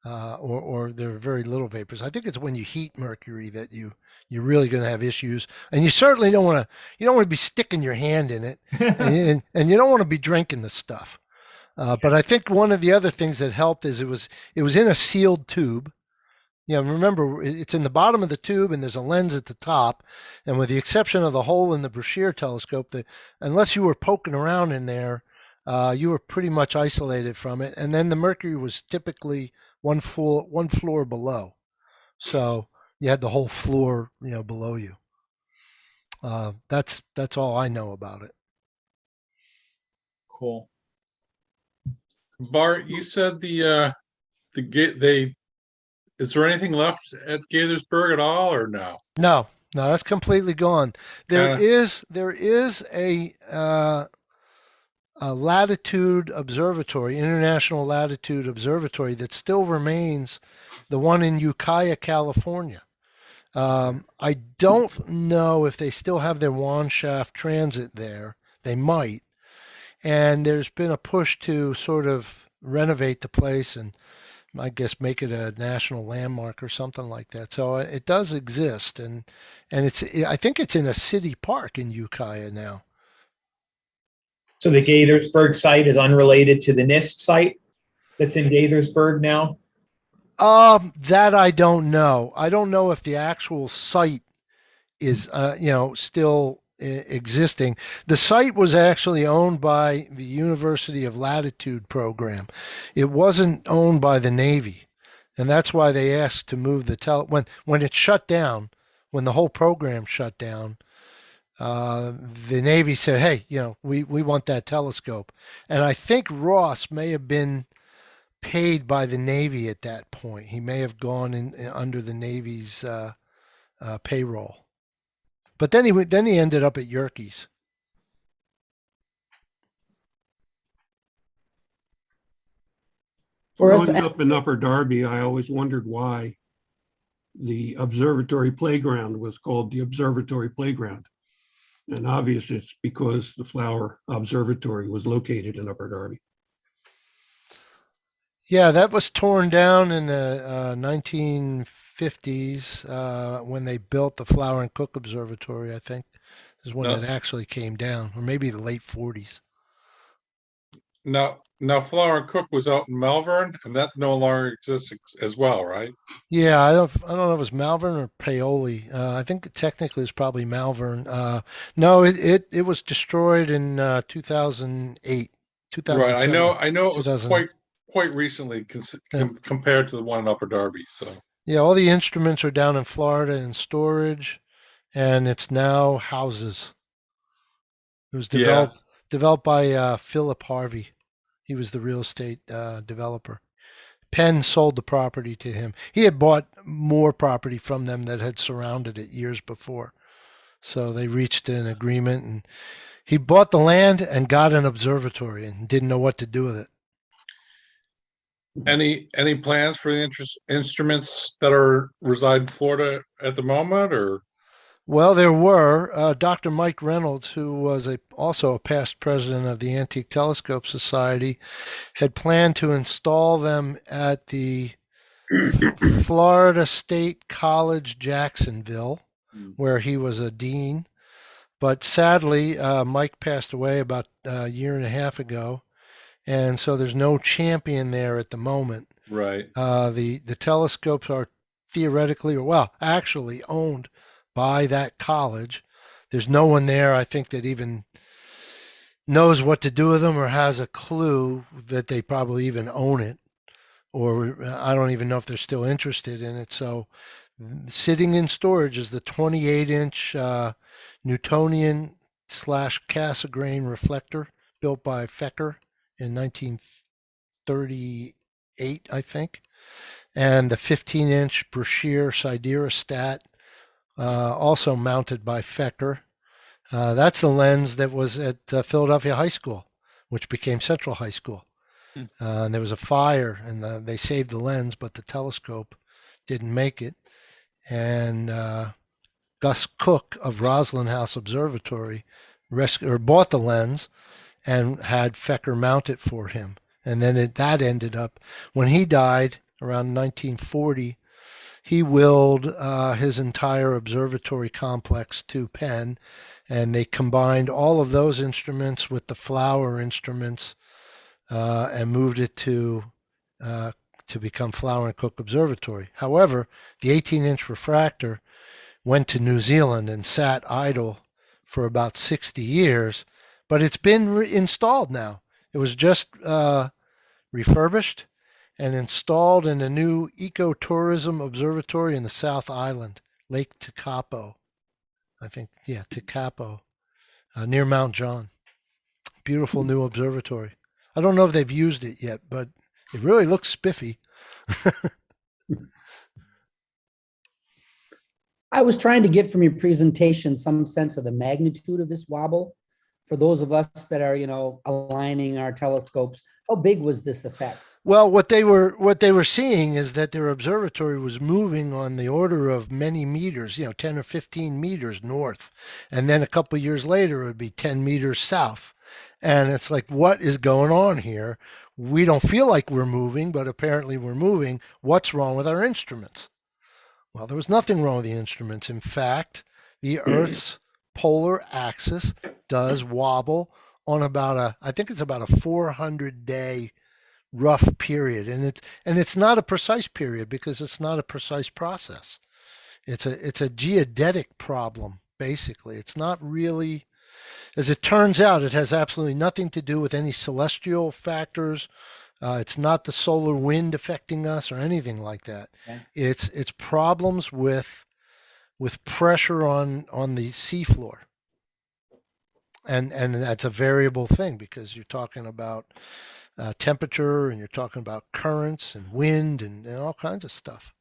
or there are very little vapors. I think it's when you heat mercury that you're really going to have issues, and you certainly don't want to be sticking your hand in it, and you don't want to be drinking the stuff. But I think one of the other things that helped is it was in a sealed tube. You know, remember, it's in the bottom of the tube, and there's a lens at the top. And with the exception of the hole in the Brashear telescope, unless you were poking around in there, you were pretty much isolated from it. And then the mercury was typically one floor below, so you had the whole floor, below you. That's all I know about it. Cool. Bart, you said is there anything left at Gaithersburg at all, or no? No, that's completely gone. There is a Latitude Observatory, International Latitude Observatory, that still remains, the one in Ukiah, California. I don't know if they still have their wand shaft transit there. They might. And there's been a push to sort of renovate the place and, I guess, make it a national landmark or something like that. So it does exist, and I think it's in a city park in Ukiah now. So the Gaithersburg site is unrelated to the NIST site that's in Gaithersburg now? That I don't know. I don't know if the actual site is, still existing. The site was actually owned by the University of Latitude program. It wasn't owned by the Navy, and that's why they asked to move when it shut down, when the whole program shut down. The Navy said, "Hey, we want that telescope," and I think Ross may have been paid by the Navy at that point. He may have gone in under the Navy's payroll. But then he ended up at Yerkes. Growing up in Upper Darby, I always wondered why the observatory playground was called the Observatory Playground. And obviously it's because the Flower Observatory was located in Upper Darby. Yeah, that was torn down in the 1950s when they built the Flower and Cook Observatory, I think, is when it actually came down, or maybe the late 40s. Now Flower and Cook was out in Malvern, and that no longer exists as well, right? Yeah, I don't know if it was Malvern or Paoli. I think technically it's probably Malvern. No, it was destroyed in 2008. 2007. Right. I know it was quite recently compared to the one in Upper Darby. So yeah, all the instruments are down in Florida in storage, and it's now houses. It was developed by Philip Harvey. He was the real estate developer. Penn sold the property to him. He had bought more property from them that had surrounded it years before. So they reached an agreement, and he bought the land and got an observatory and didn't know what to do with it. Any plans for the instruments that reside in Florida at the moment, or? Well, there were. Dr. Mike Reynolds, who was also a past president of the Antique Telescope Society, had planned to install them at the Florida State College, Jacksonville, where he was a dean. But sadly, Mike passed away about a year and a half ago, and so there's no champion there at the moment. Right. The telescopes are theoretically, actually owned by that college. There's no one there, I think, that even knows what to do with them or has a clue that they probably even own it, or I don't even know if they're still interested in it. So sitting in storage is the 28-inch Newtonian / Cassegrain reflector built by Fecker in 1938 8, I think. And the 15-inch Brashear siderostat, also mounted by Fecker. That's the lens that was at Philadelphia High School, which became Central High School. And there was a fire, and they saved the lens, but the telescope didn't make it. And Gus Cook of Roslyn House Observatory bought the lens and had Fecker mount it for him. And then that ended up, when he died around 1940, he willed his entire observatory complex to Penn, and they combined all of those instruments with the Flower instruments and moved it to become Flower and Cook Observatory. However, the 18-inch refractor went to New Zealand and sat idle for about 60 years, but it's been installed now. It was just refurbished and installed in a new ecotourism observatory in the South Island, Lake Tekapo. I think, yeah, Tekapo, near Mount John. Beautiful new observatory. I don't know if they've used it yet, but it really looks spiffy. I was trying to get from your presentation some sense of the magnitude of this wobble. For those of us that are, aligning our telescopes, how big was this effect? Well, what they were seeing is that their observatory was moving on the order of many meters, 10 or 15 meters north. And then a couple of years later, it would be 10 meters south. And it's like, what is going on here? We don't feel like we're moving, but apparently we're moving. What's wrong with our instruments? Well, there was nothing wrong with the instruments. In fact, the Earth's polar axis does wobble on I think it's about a 400-day rough period. And it's not a precise period because it's not a precise process. It's a geodetic problem, basically. It's not really, as it turns out, it has absolutely nothing to do with any celestial factors. It's not the solar wind affecting us or anything like that. Okay. It's problems with pressure on the seafloor. And that's a variable thing because you're talking about temperature and you're talking about currents and wind and all kinds of stuff.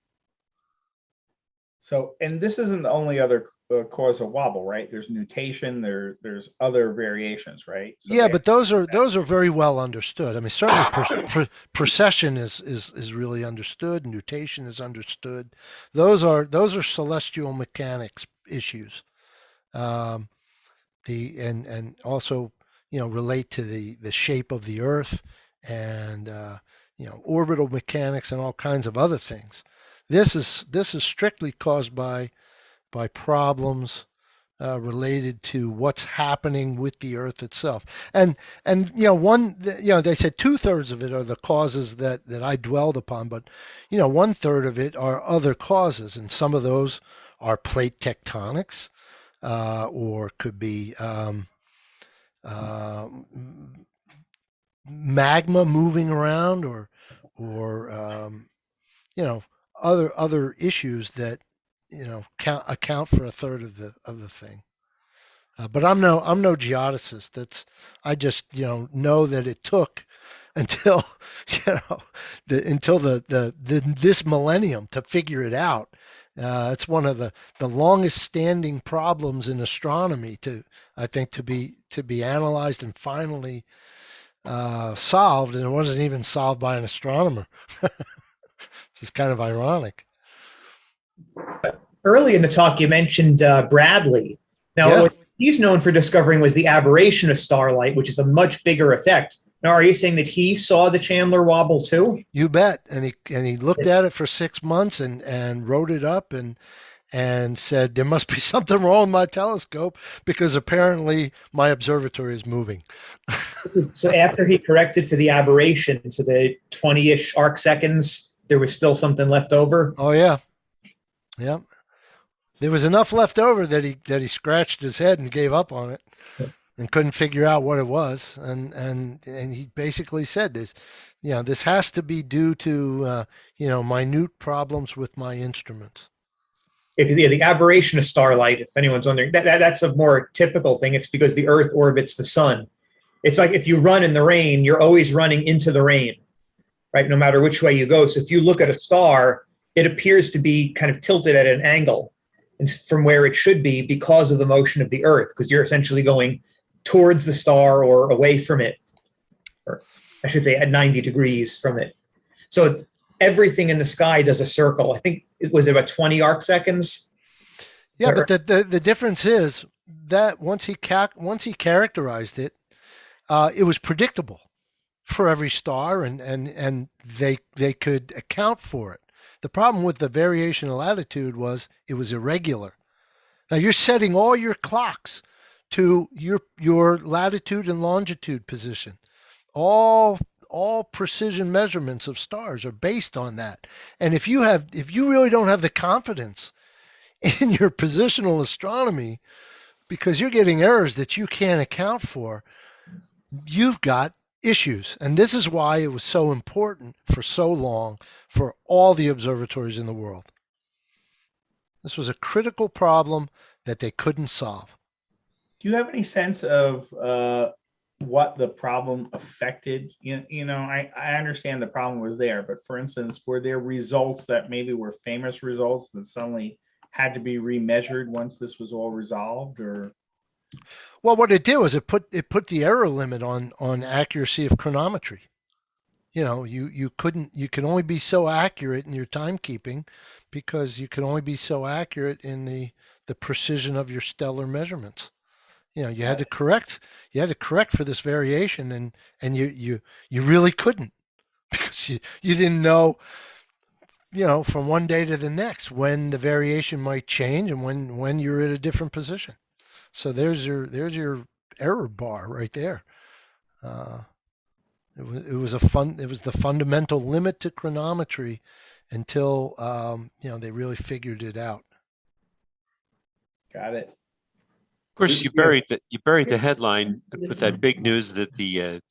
So, and this isn't the only other cause of wobble, right? There's nutation, there's other variations, right? So yeah, but those are very well understood. I mean, certainly precession is really understood. Nutation is understood. Those are celestial mechanics issues. And also relate to the shape of the Earth and orbital mechanics and all kinds of other things. This is strictly caused by problems related to what's happening with the Earth itself. And they said 2/3 of it are the causes that I dwelled upon, but 1/3 of it are other causes, and some of those are plate tectonics, or could be magma moving around, or other issues that account for 1/3 of the thing. But I'm no geodesist. I just know that it took until this millennium to figure it out. It's one of the longest standing problems in astronomy to be analyzed and finally solved, and it wasn't even solved by an astronomer. It's kind of ironic. Early in the talk, you mentioned Bradley. Now, what he's known for discovering was the aberration of starlight, which is a much bigger effect. Now, are you saying that he saw the Chandler Wobble too? You bet. And he looked at it for 6 months and wrote it up and said, there must be something wrong with my telescope because apparently my observatory is moving. So after he corrected for the aberration, so the 20-ish arc seconds, there was still something left over? Oh, yeah. Yeah. There was enough left over that he scratched his head and gave up on it and couldn't figure out what it was. And he basically said this has to be due to, minute problems with my instruments. The aberration of starlight, if anyone's wondering, that's a more typical thing. It's because the Earth orbits the sun. It's like if you run in the rain, you're always running into the rain. right? No matter which way you go. So if you look at a star, it appears to be kind of tilted at an angle from where it should be because of the motion of the Earth, because you're essentially going towards the star or away from it, or I should say at 90 degrees from it. So everything in the sky does a circle. I think it was about 20 arc seconds. Yeah, but the difference is that once he characterized it, it was predictable for every star, and they could account for it. The problem with the variation in latitude was it was irregular. Now you're setting all your clocks to your latitude and longitude position. All precision measurements of stars are based on that. And if you really don't have the confidence in your positional astronomy, because you're getting errors that you can't account for, you've got issues. And this is why it was so important for so long for all the observatories in the world. This was a critical problem that they couldn't solve. Do you have any sense of what the problem affected? I understand the problem was there, but for instance, were there results that maybe were famous results that suddenly had to be remeasured once this was all resolved? Or well, what it did was it put the error limit on accuracy of chronometry. You can only be so accurate in your timekeeping because you can only be so accurate in the precision of your stellar measurements. You had to correct for this variation, and you really couldn't, because you didn't know, from one day to the next when the variation might change and when you're at a different position. So there's your error bar right there. It was the fundamental limit to chronometry until they really figured it out. Got it. Of course, you buried the headline with that big news that the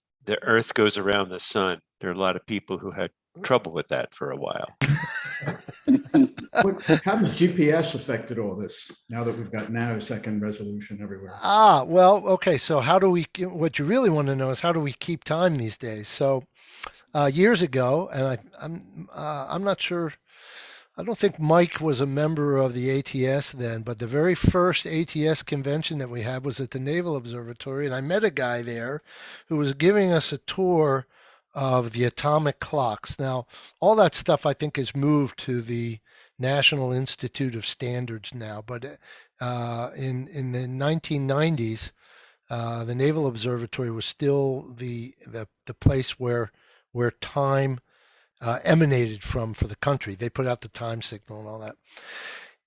Earth goes around the sun. There are a lot of people who had trouble with that for a while. How does GPS affected all this now that we've got nanosecond resolution everywhere? Well, okay. So what you really want to know is how do we keep time these days? So years ago, and I'm not sure, I don't think Mike was a member of the ATS then, but the very first ATS convention that we had was at the Naval Observatory, and I met a guy there who was giving us a tour of the atomic clocks. Now, all that stuff I think has moved to the National Institute of Standards now, but in the 1990s, the Naval Observatory was still the place where time emanated from for the country. They put out the time signal and all that.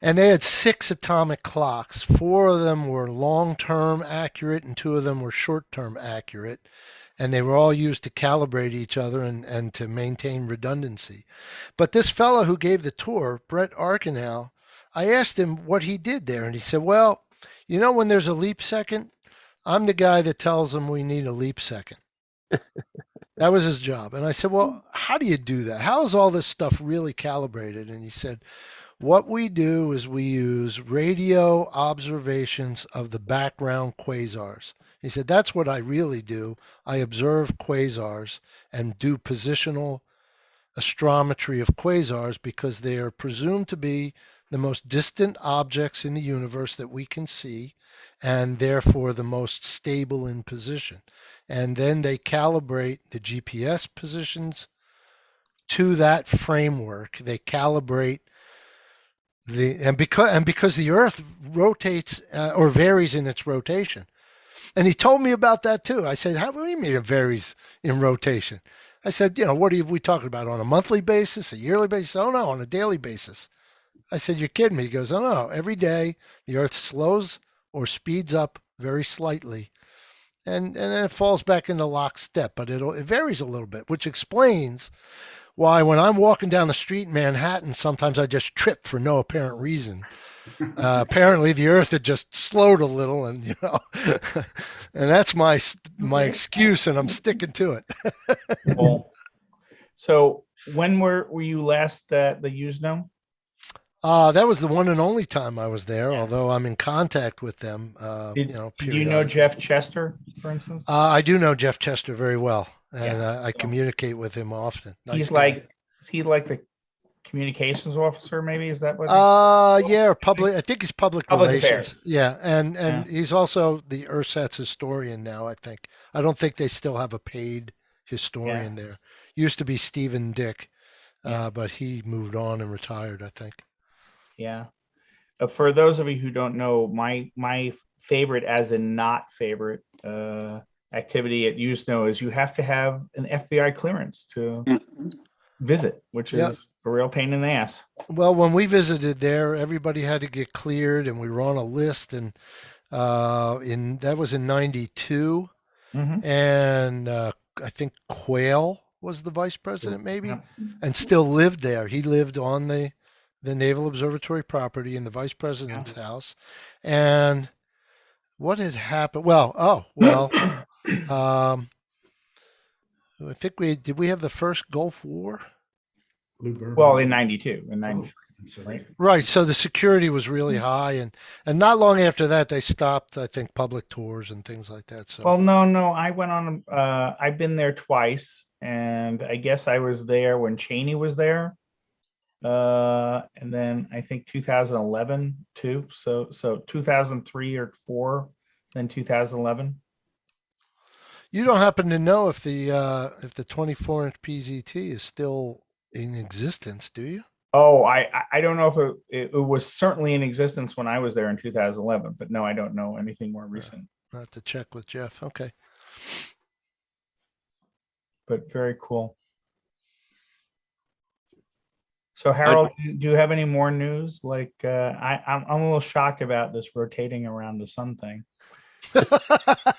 And they had 6 atomic clocks. 4 of them were long-term accurate and 2 of them were short-term accurate. And they were all used to calibrate each other and to maintain redundancy. But this fellow who gave the tour, Brett Arkinel, I asked him what he did there. And he said, well, when there's a leap second, I'm the guy that tells them we need a leap second. That was his job. And I said, well, how do you do that? How is all this stuff really calibrated? And he said, what we do is we use radio observations of the background quasars. He said, that's what I really do. I observe quasars and do positional astrometry of quasars because they are presumed to be the most distant objects in the universe that we can see, and therefore the most stable in position. And then they calibrate the GPS positions to that framework. They calibrate because the Earth rotates or varies in its rotation. And he told me about that too. I said, what do you mean it varies in rotation? I said, what are we talking about, on a monthly basis, a yearly basis? Oh no, on a daily basis. I said, you're kidding me. He goes, oh no, every day the Earth slows or speeds up very slightly. And then it falls back into lockstep, but it varies a little bit, which explains why when I'm walking down the street in Manhattan, sometimes I just trip for no apparent reason. Apparently the Earth had just slowed a little, and and that's my excuse, and I'm sticking to it. Cool. So when were you last at the USNO? That was the one and only time I was there, although I'm in contact with them. Do you know Jeff Chester, for instance? I do know Jeff Chester very well. and I communicate with him often. Nice He's guy. like, is he like the communications officer? Maybe is that what? Yeah, I think he's public relations. Affairs. Yeah, and he's also the ersatz historian now. I think. I don't think they still have a paid historian there. Used to be Stephen Dick, but he moved on and retired, I think. Yeah. For those of you who don't know, my favorite, as in not favorite, activity at USNO is you have to have an FBI clearance to visit, which is a real pain in the ass. Well, when we visited there, everybody had to get cleared, and we were on a list, and that was in '92, and I think Quayle was the vice president, maybe, and still lived there. He lived on the Naval Observatory property in the vice president's house, and what had happened? Well, I think we have the first Gulf War? Well, in 92, in 93, right? Right. So the security was really high, and not long after that, they stopped, I think, public tours and things like that. So. Well, no, I went on, I've been there twice, and I guess I was there when Cheney was there. And then I think 2011 too. So 2003 or 4, then 2011. You don't happen to know if the 24-inch PZT is still in existence, do you? Oh, I don't know if it was certainly in existence when I was there in 2011, but no, I don't know anything more recent. I'll have to check with Jeff. Okay. But very cool. So Harold, do you have any more news? Like I'm a little shocked about this rotating around the sun thing.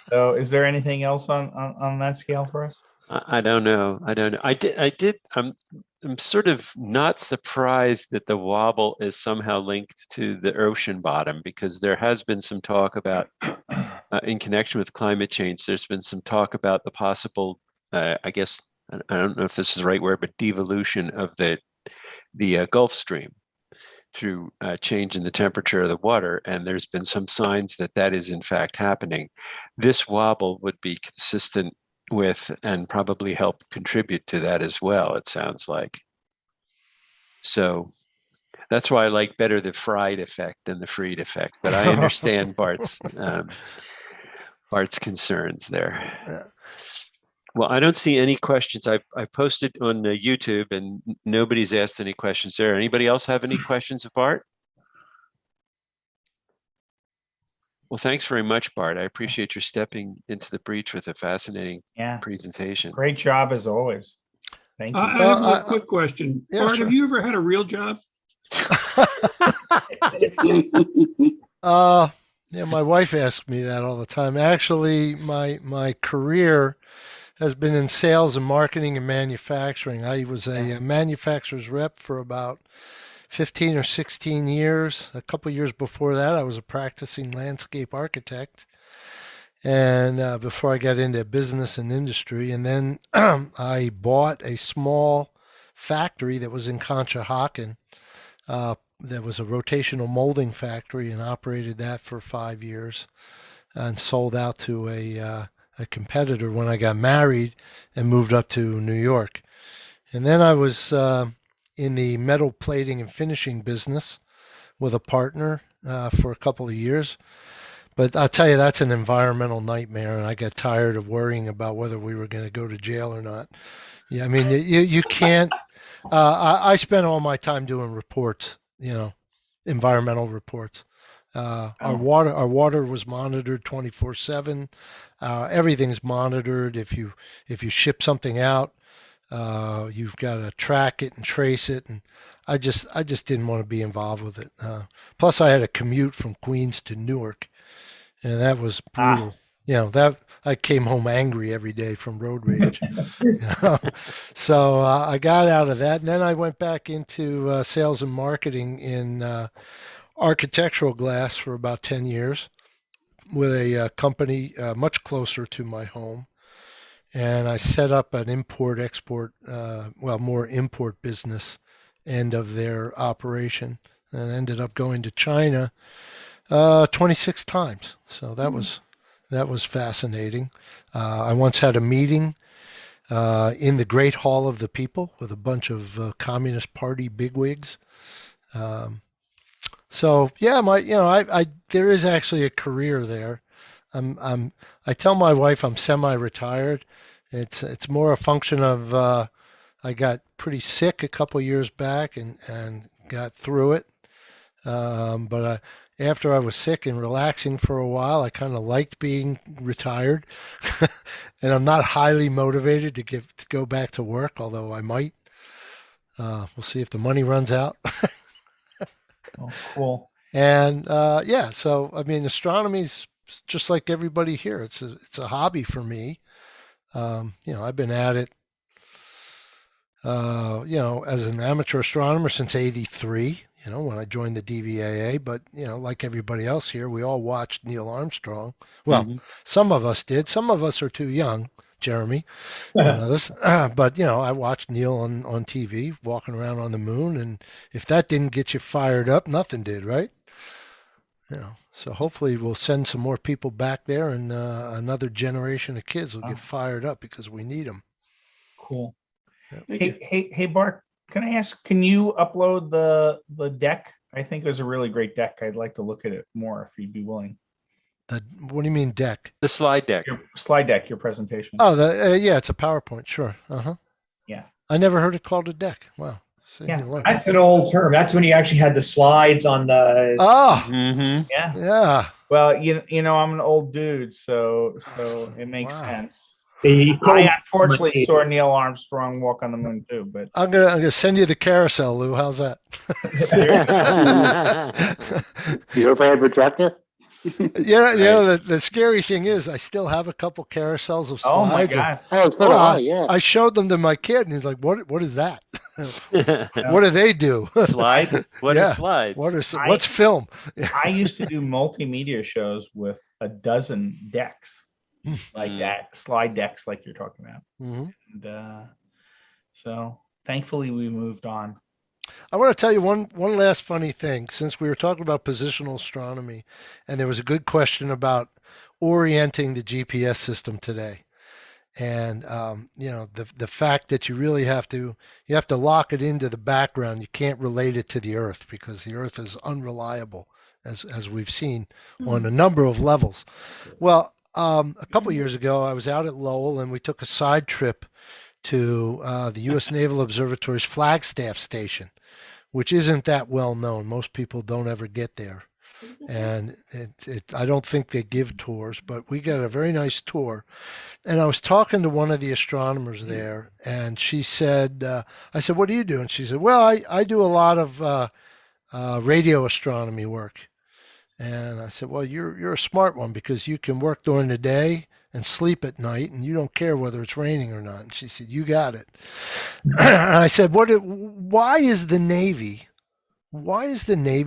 So is there anything else on that scale for us? I don't know. I did. I'm sort of not surprised that the wobble is somehow linked to the ocean bottom, because there has been some talk about, in connection with climate change, there's been some talk about the possible, I guess, I don't know if this is the right word, but devolution of the Gulf Stream through change in the temperature of the water, and there's been some signs that that is in fact happening. This wobble would be consistent with and probably help contribute to that as well, it sounds like. So that's why I like better the fried effect than the freed effect, but I understand Bart's concerns there. Yeah. Well, I don't see any questions. I've posted on YouTube, and nobody's asked any questions there. Anybody else have any questions of Bart? Well, thanks very much, Bart. I appreciate your stepping into the breach with a fascinating presentation. Great job as always. Thank you. I have one quick question. Yeah, Bart, sure. have you ever had a real job? Yeah, my wife asks me that all the time. Actually, my career has been in sales and marketing and manufacturing. I was a manufacturer's rep for about 15 or 16 years. A couple of years before that, I was a practicing landscape architect. And before I got into business and industry, and then I bought a small factory that was in Conshohocken. That was a rotational molding factory, and operated that for 5 years, and sold out to a competitor when I got married and moved up to New York. And then I was in the metal plating and finishing business with a partner for a couple of years. But I'll tell you, that's an environmental nightmare, and I got tired of worrying about whether we were going to go to jail or not. Yeah, I mean, you can't. I spent all my time doing reports, environmental reports. Our water was monitored 24/7. Everything's monitored. If you ship something out, you've got to track it and trace it. And I just didn't want to be involved with it. Plus, I had a commute from Queens to Newark, and that was brutal. That I came home angry every day from road rage. So I got out of that, and then I went back into sales and marketing in architectural glass for about 10 years with a company much closer to my home. And I set up an import-export, more import business end of their operation, and ended up going to China 26 times. So that was fascinating. I once had a meeting in the Great Hall of the People with a bunch of Communist Party bigwigs. So yeah, there is actually a career there. I tell my wife I'm semi-retired. It's more a function of I got pretty sick a couple years back and got through it. But after I was sick and relaxing for a while, I kind of liked being retired, and I'm not highly motivated to go back to work, although I might. We'll see if the money runs out. Oh, cool. And yeah, so I mean, astronomy's just like everybody here. It's a hobby for me. I've been at it, as an amateur astronomer since '83. When I joined the DVAA, but like everybody else here, we all watched Neil Armstrong. Well, some of us did. Some of us are too young, Jeremy, and others. But I watched Neil on TV walking around on the moon, and if that didn't get you fired up, nothing did, right? So hopefully we'll send some more people back there, and another generation of kids will get fired up because we need them. Cool. Yep. Hey, Bart. Can I ask? Can you upload the deck? I think it was a really great deck. I'd like to look at it more if you'd be willing. What do you mean deck? The slide deck. Your slide deck, your presentation. Oh, yeah, it's a PowerPoint. Sure. Yeah. I never heard it called a deck. Wow. Yeah. That's an old term. That's when you actually had the slides on the. Oh. Yeah. Yeah. Well, I'm an old dude, so it makes sense. I unfortunately saw Neil Armstrong walk on the moon too, but I'm gonna send you the carousel, Lou. How's that? You ever had projector? The scary thing is I still have a couple carousels of slides. Oh my God. I showed them to my kid, and he's like, "What is that? What do they do? Slides? What are slides? What's film?" I used to do multimedia shows with a dozen decks. Like that, slide decks like you're talking about. And so thankfully we moved on. I want to tell you one last funny thing, since we were talking about positional astronomy, and there was a good question about orienting the GPS system today. And the fact that you really have to lock it into the background. You can't relate it to the Earth because the Earth is unreliable, as we've seen on a number of levels. Well, a couple of years ago, I was out at Lowell, and we took a side trip to the U.S. Naval Observatory's Flagstaff Station, which isn't that well known. Most people don't ever get there, and I don't think they give tours, but we got a very nice tour. And I was talking to one of the astronomers there, and she said, I said, "What do you do?" And she said, "Well, I do a lot of radio astronomy work." And I said, "Well, you're a smart one because you can work during the day and sleep at night, and you don't care whether it's raining or not." And she said, "You got it." And I said, why is the Navy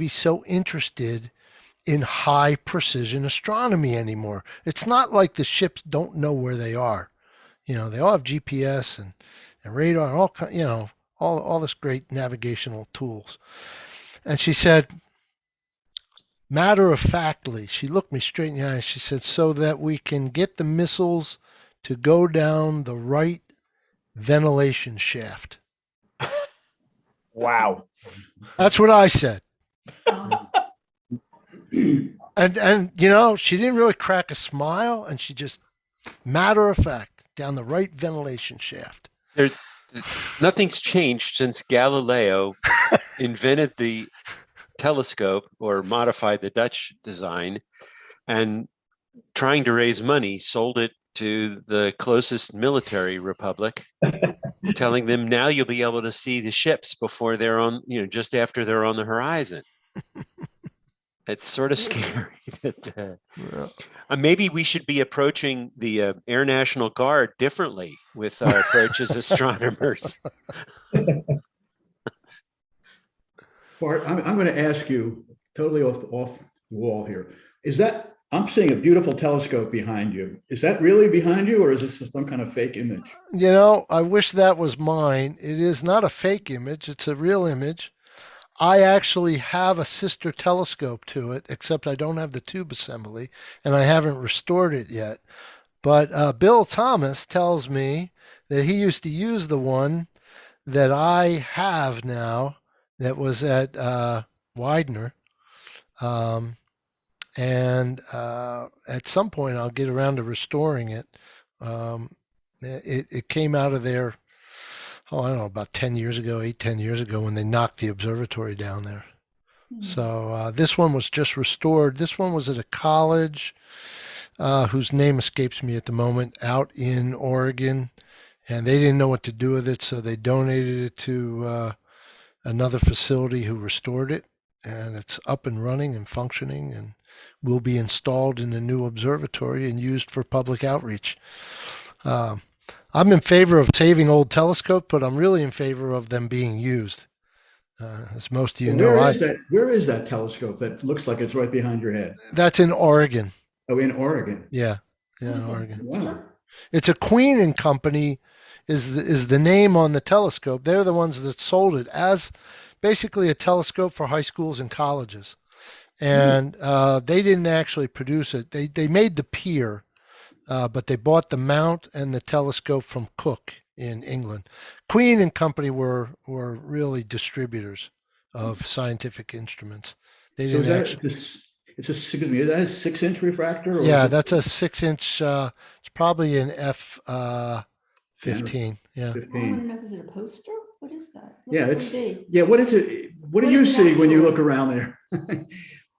so interested in high precision astronomy anymore? It's not like the ships don't know where they are. They all have GPS and radar and all this great navigational tools. And she said, matter of factly, she looked me straight in the eye and she said, "So that we can get the missiles to go down the right ventilation shaft." Wow. That's what I said. And she didn't really crack a smile, and she just, matter of fact, down the right ventilation shaft. Nothing's changed since Galileo invented the telescope, or modified the Dutch design, and trying to raise money, sold it to the closest military republic, telling them, now you'll be able to see the ships before they're on, just after they're on the horizon. It's sort of scary that maybe we should be approaching the Air National Guard differently with our approach as astronomers. Bart, I'm going to ask you, totally off the wall here. I'm seeing a beautiful telescope behind you. Is that really behind you, or is this some kind of fake image? I wish that was mine. It is not a fake image. It's a real image. I actually have a sister telescope to it, except I don't have the tube assembly, and I haven't restored it yet. But Bill Thomas tells me that he used to use the one that I have now that was at Widener. And at some point I'll get around to restoring it. It came out of there, I don't know, about 10 years ago, 10 years ago, when they knocked the observatory down there. So this one was just restored. This one was at a college whose name escapes me at the moment, out in Oregon, and they didn't know what to do with it, so they donated it to another facility who restored it, and it's up and running and functioning and will be installed in the new observatory and used for public outreach. I'm in favor of saving old telescopes, but I'm really in favor of them being used. As most of you know, where is that telescope that looks like it's right behind your head? That's in Oregon. Oh, in Oregon. Yeah, in Oregon. Wow. It's a Queen and Company is the name on the telescope. They're the ones that sold it as basically a telescope for high schools and colleges. And they didn't actually produce it. They made the pier, but they bought the mount and the telescope from Cook in England. Queen and Company were really distributors of scientific instruments. They didn't is that a 6-inch refractor? Or yeah, that's a 6-inch. It's probably an F15. Yeah. 15. I want to know, is it a poster? What is that? Yeah, what is it? What do you see when you look around there?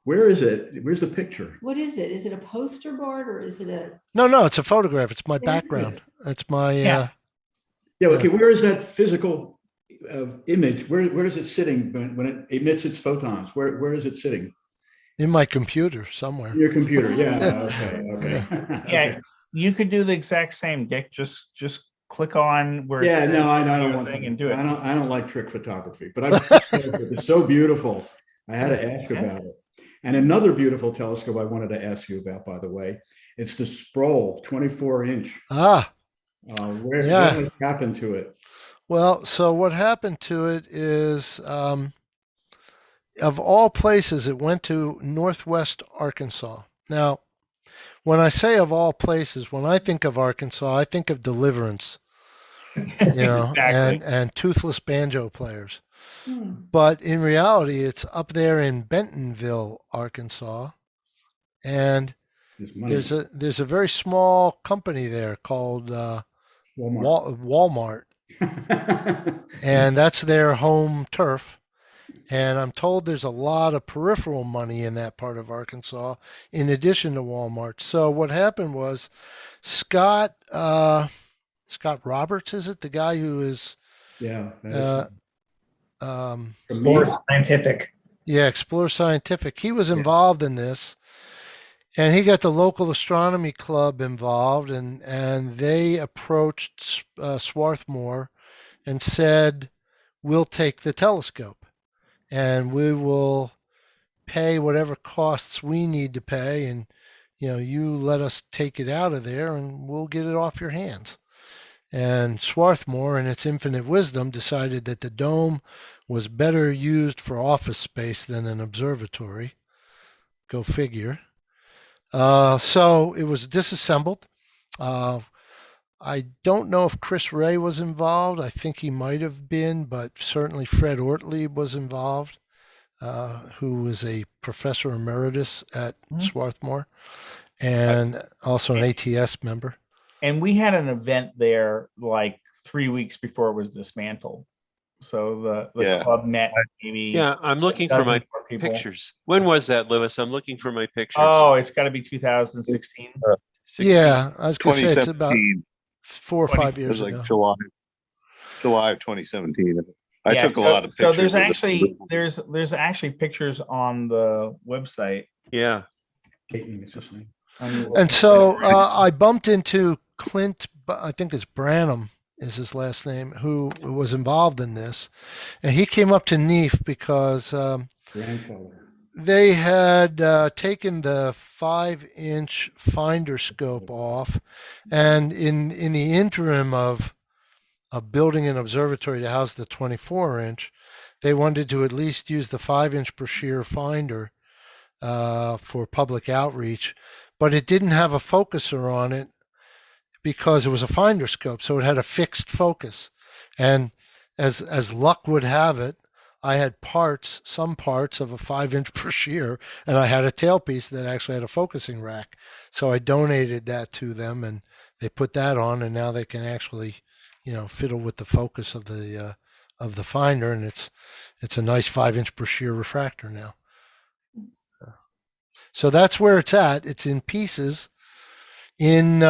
Where is it? Where's the picture? What is it? Is it a poster board or is it a? No, it's a photograph. It's my background. It's my. Yeah. Okay. Where is that physical image? Where is it sitting when it emits its photons? Where is it sitting? In my computer somewhere. Your computer, yeah. Okay. Yeah, you could do the exact same, Dick. Just click on where. Yeah, it no, says I don't your want to. thing and do it. I don't like trick photography, but it's so beautiful. I had to ask about it. And another beautiful telescope I wanted to ask you about, by the way, it's the Sproul 24-inch. What happened to it? Well, so what happened to it is, of all places, it went to Northwest Arkansas. Now, when I say of all places, when I think of Arkansas, I think of Deliverance, Exactly. and toothless banjo players. But in reality, it's up there in Bentonville, Arkansas, and there's a very small company there called Walmart. And that's their home turf. And I'm told there's a lot of peripheral money in that part of Arkansas, in addition to Walmart. So what happened was Scott Roberts, is it? The guy who is Explore Scientific. Yeah, Explore Scientific. He was involved in this, and he got the local astronomy club involved, and they approached Swarthmore and said, "We'll take the telescope, and we will pay whatever costs we need to pay, and you let us take it out of there, and we'll get it off your hands." And Swarthmore, in its infinite wisdom, decided that the dome was better used for office space than an observatory. Go figure. So it was disassembled. I don't know if Chris Ray was involved. I think he might have been, but certainly Fred Ortley was involved, who was a professor emeritus at Swarthmore and also an ATS member. And we had an event there like 3 weeks before it was dismantled. So the club met maybe. Yeah, I'm looking for my pictures. When was that, Lewis? I'm looking for my pictures. Oh, it's got to be 2016. Yeah, I was going to say it's about 4 or 5 years like ago. July of 2017. I took a lot of So pictures. there's actually pictures on the website. Yeah. And so I bumped into Clint, I think it's Branham is his last name, who was involved in this. And he came up to NEAF because they had taken the 5-inch finder scope off. And in the interim of building an observatory to house the 24-inch, they wanted to at least use the 5-inch Brashear finder for public outreach, but it didn't have a focuser on it because it was a finder scope, so it had a fixed focus. And as luck would have it, I had some parts of a 5-inch Brashear, and I had a tailpiece that actually had a focusing rack. So I donated that to them, and they put that on, and now they can actually, fiddle with the focus of the finder, and it's a nice 5-inch Brashear refractor now. So that's where it's at. It's in pieces in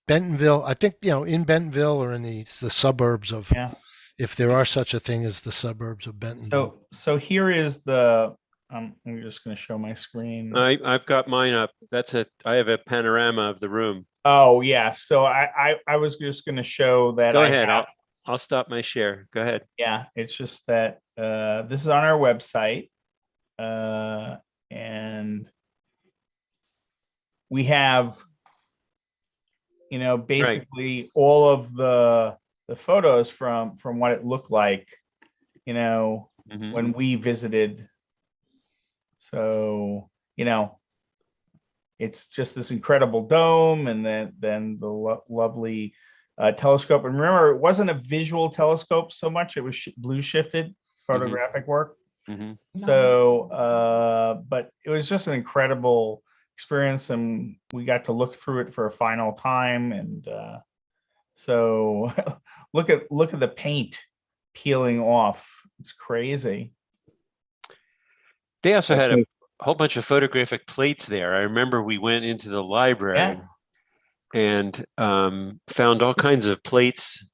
Bentonville. I think in Bentonville or in the suburbs of. Yeah. If there are such a thing as the suburbs of Bentonville. So here is the. I'm just going to show my screen. I've got mine up. I have a panorama of the room. Oh yeah. So I was just going to show that. Go ahead. I'll stop my share. Go ahead. Yeah, it's just that this is on our website, and we have, basically all of the photos from what it looked like, when we visited. So, it's just this incredible dome, and then the lovely telescope. And remember, it wasn't a visual telescope so much; it was blue shifted photographic work. So, but it was just an incredible experience, and we got to look through it for a final time. And so, look at the paint peeling off. It's crazy. They also had a whole bunch of photographic plates there. I remember we went into the library and found all kinds of plates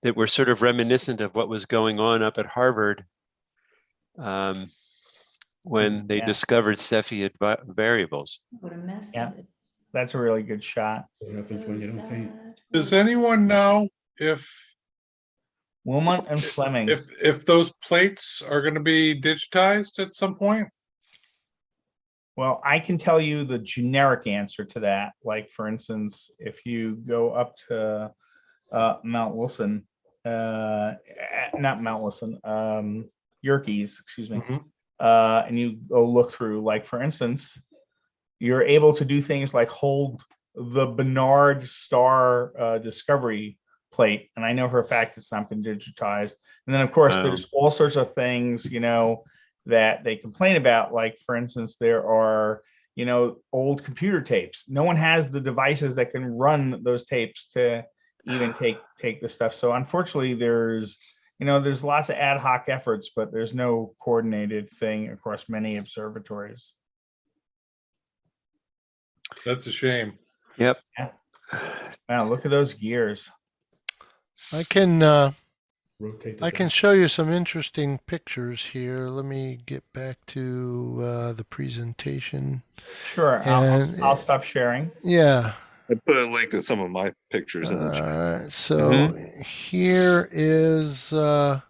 that were sort of reminiscent of what was going on up at Harvard when they discovered Cepheid variables. What a mess. Yeah, that's a really good shot. What happens when you don't paint? Does anyone know if Wilmot and Fleming, if those plates are going to be digitized at some point? Well, I can tell you the generic answer to that. Like, for instance, if you go up to Mount Wilson, not Mount Wilson, Yerkes, excuse me, and you go look through, like, for instance, you're able to do things like hold the Barnard Star Discovery plate, and I know for a fact it's not been digitized. And then, of course, there's all sorts of things, that they complain about. Like, for instance, there are, old computer tapes. No one has the devices that can run those tapes to even take the stuff. So unfortunately, there's lots of ad hoc efforts, but there's no coordinated thing across many observatories. That's a shame. Yep. Yeah. Wow, look at those gears. I can Rotate. I can show you some interesting pictures here. Let me get back to the presentation. Sure, I'll stop sharing. Yeah. I put a link to some of my pictures in the chat. So here is, I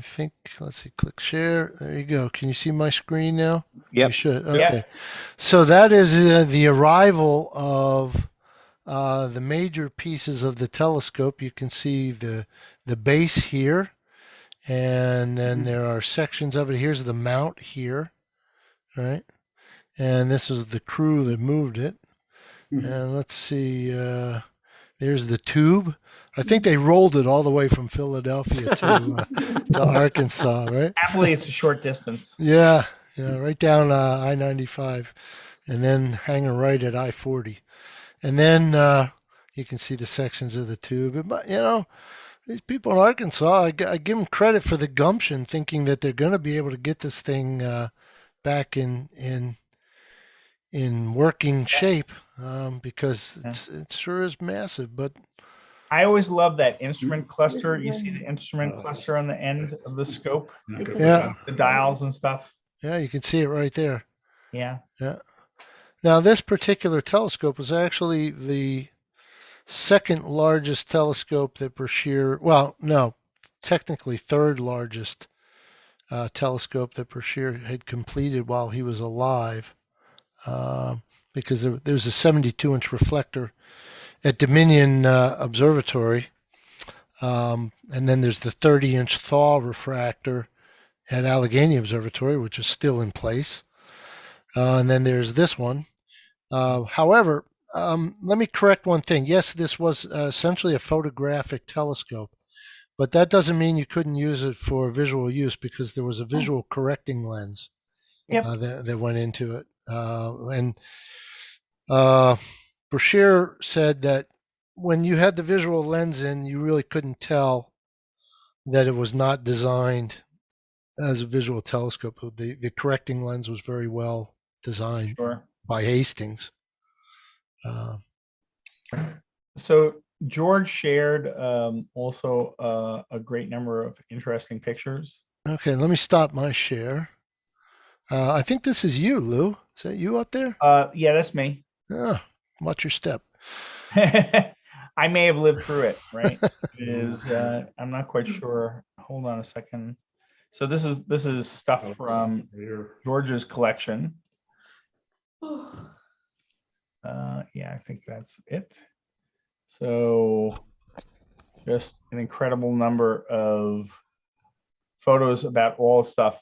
think, let's see, click share. There you go. Can you see my screen now? Yep. You should. Okay. Yep. So that is the arrival of the major pieces of the telescope. You can see the base here, and then there are sections of it. Here's the mount here, right? And this is the crew that moved it. And let's see, there's the tube. I think they rolled it all the way from Philadelphia to Arkansas, right? Happily, it's a short distance. Yeah, right down I-95, and then hanging right at I-40. And then you can see the sections of the tube. But, these people in Arkansas, I give them credit for the gumption, thinking that they're going to be able to get this thing back in working shape, because it sure is massive. But I always love that instrument cluster. You see the instrument cluster on the end of the scope? Yeah. The dials and stuff. Yeah, you can see it right there. Yeah. Yeah. Now, this particular telescope was actually the second largest telescope that Brashear, well, no, technically third largest telescope that Brashear had completed while he was alive, because there was a 72-inch reflector at Dominion Observatory, and then there's the 30-inch thaw refractor at Allegheny Observatory, which is still in place, and then there's this one. However, let me correct one thing. Yes, this was essentially a photographic telescope, but that doesn't mean you couldn't use it for visual use because there was a visual correcting lens that went into it. And Brashear said that when you had the visual lens in, you really couldn't tell that it was not designed as a visual telescope. The correcting lens was very well designed by Hastings. So George shared also a great number of interesting pictures. Okay, let me stop my share. I think this is you, Lou. Is that you up there? Yeah, that's me. Oh, watch your step. I may have lived through it, right? It is, I'm not quite sure. Hold on a second. So this is stuff from George's collection. Yeah, I think that's it. So just an incredible number of photos about all stuff.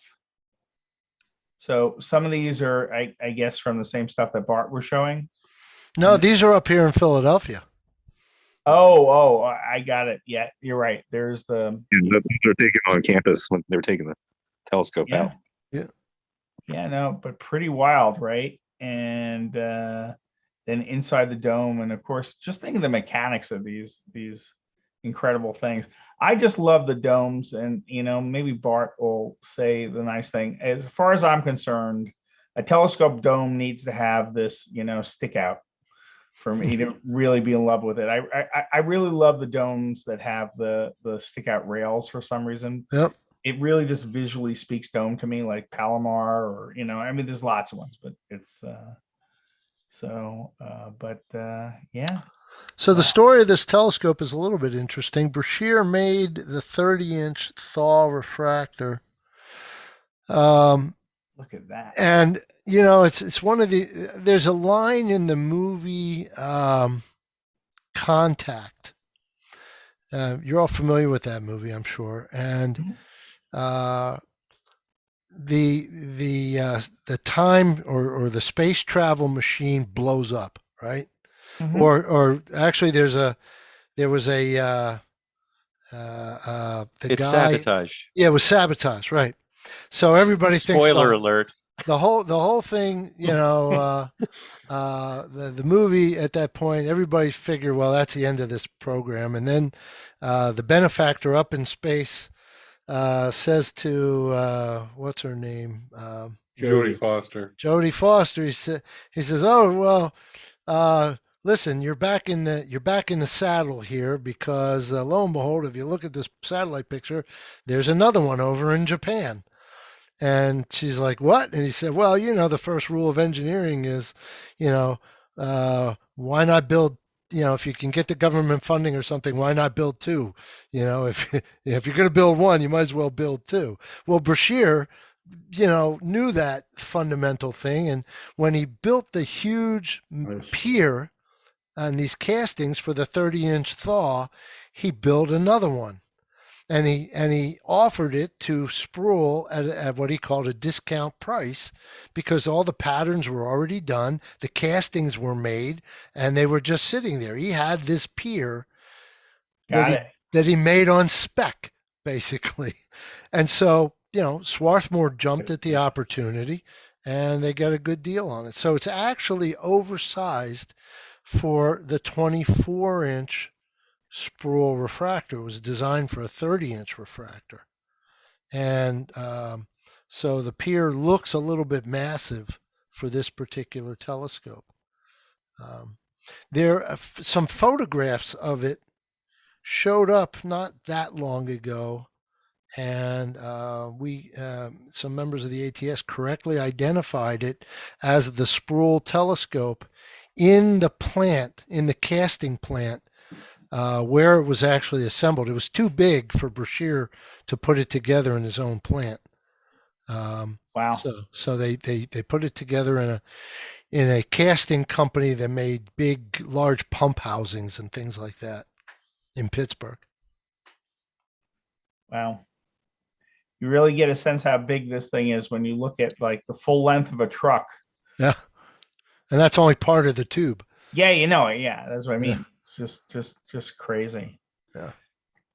So some of these are, I guess, from the same stuff that Bart was showing. No, these are up here in Philadelphia. Oh, I got it. Yeah, you're right. There's the. They're taken on campus when they were taking the telescope out. Yeah. Yeah, no, but pretty wild, right? And then inside the dome, and of course, just think of the mechanics of these incredible things. I just love the domes, and maybe Bart will say the nice thing. As far as I'm concerned, a telescope dome needs to have this, stick out for me to really be in love with it. I really love the domes that have the stick out rails for some reason. Yep. It really just visually speaks dome to me, like Palomar, or there's lots of ones, but it's yeah. So the story of this telescope is a little bit interesting. Brashear made the 30-inch thaw refractor. Look at that. And it's one of there's a line in the movie Contact. You're all familiar with that movie, I'm sure. And the time or the space travel machine blows up, right? Mm-hmm. Or actually there was it's sabotage. Yeah, it was sabotage, right? So everybody thinks spoiler alert. The whole thing, the movie at that point, everybody figured, well, that's the end of this program. And then the benefactor up in space says to what's her name? Jodie Foster. Jodie Foster. He says, "Oh well, listen, you're back in the saddle here because lo and behold, if you look at this satellite picture, there's another one over in Japan." And she's like, "What?" And he said, "Well, the first rule of engineering is, why not build, if you can get the government funding or something, why not build two? If you're going to build one, you might as well build two." Well, Brashear, knew that fundamental thing. And when he built the huge pier and these castings for the 30-inch thaw, he built another one. And he offered it to Sproul at what he called a discount price because all the patterns were already done, the castings were made, and they were just sitting there. He had this pier that he made on spec, basically. And so, Swarthmore jumped at the opportunity, and they got a good deal on it. So it's actually oversized for the 24-inch Sproul refractor. It was designed for a 30-inch refractor. And so the pier looks a little bit massive for this particular telescope. There are some photographs of it showed up not that long ago, and some members of the ATS correctly identified it as the Sproul telescope in the plant, in the casting plant, where it was actually assembled. It was too big for Brashear to put it together in his own plant. Wow. So they put it together in a casting company that made large pump housings and things like that in Pittsburgh. Wow. You really get a sense how big this thing is when you look at like the full length of a truck. Yeah. And that's only part of the tube. Yeah, yeah, that's what I mean. Yeah. It's just crazy. Yeah.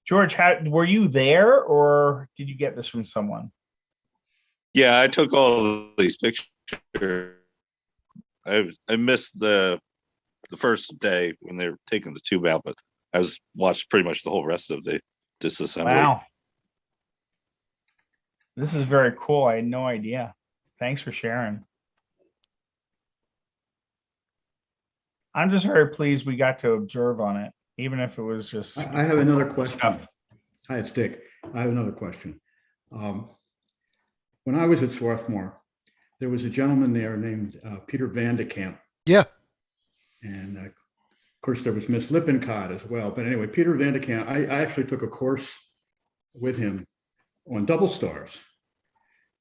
George, were you there, or did you get this from someone? Yeah, I took all these pictures. I missed the first day when they were taking the tube out, but I watched pretty much the whole rest of the disassembly. Wow. This is very cool. I had no idea. Thanks for sharing. I'm just very pleased we got to observe on it, even if it was just. I have another question. Stuff. Hi, it's Dick. I have another question. When I was at Swarthmore, there was a gentleman there named Peter Vandekamp. Yeah. And of course, there was Miss Lippincott as well. But anyway, Peter Vandekamp, I actually took a course with him on double stars.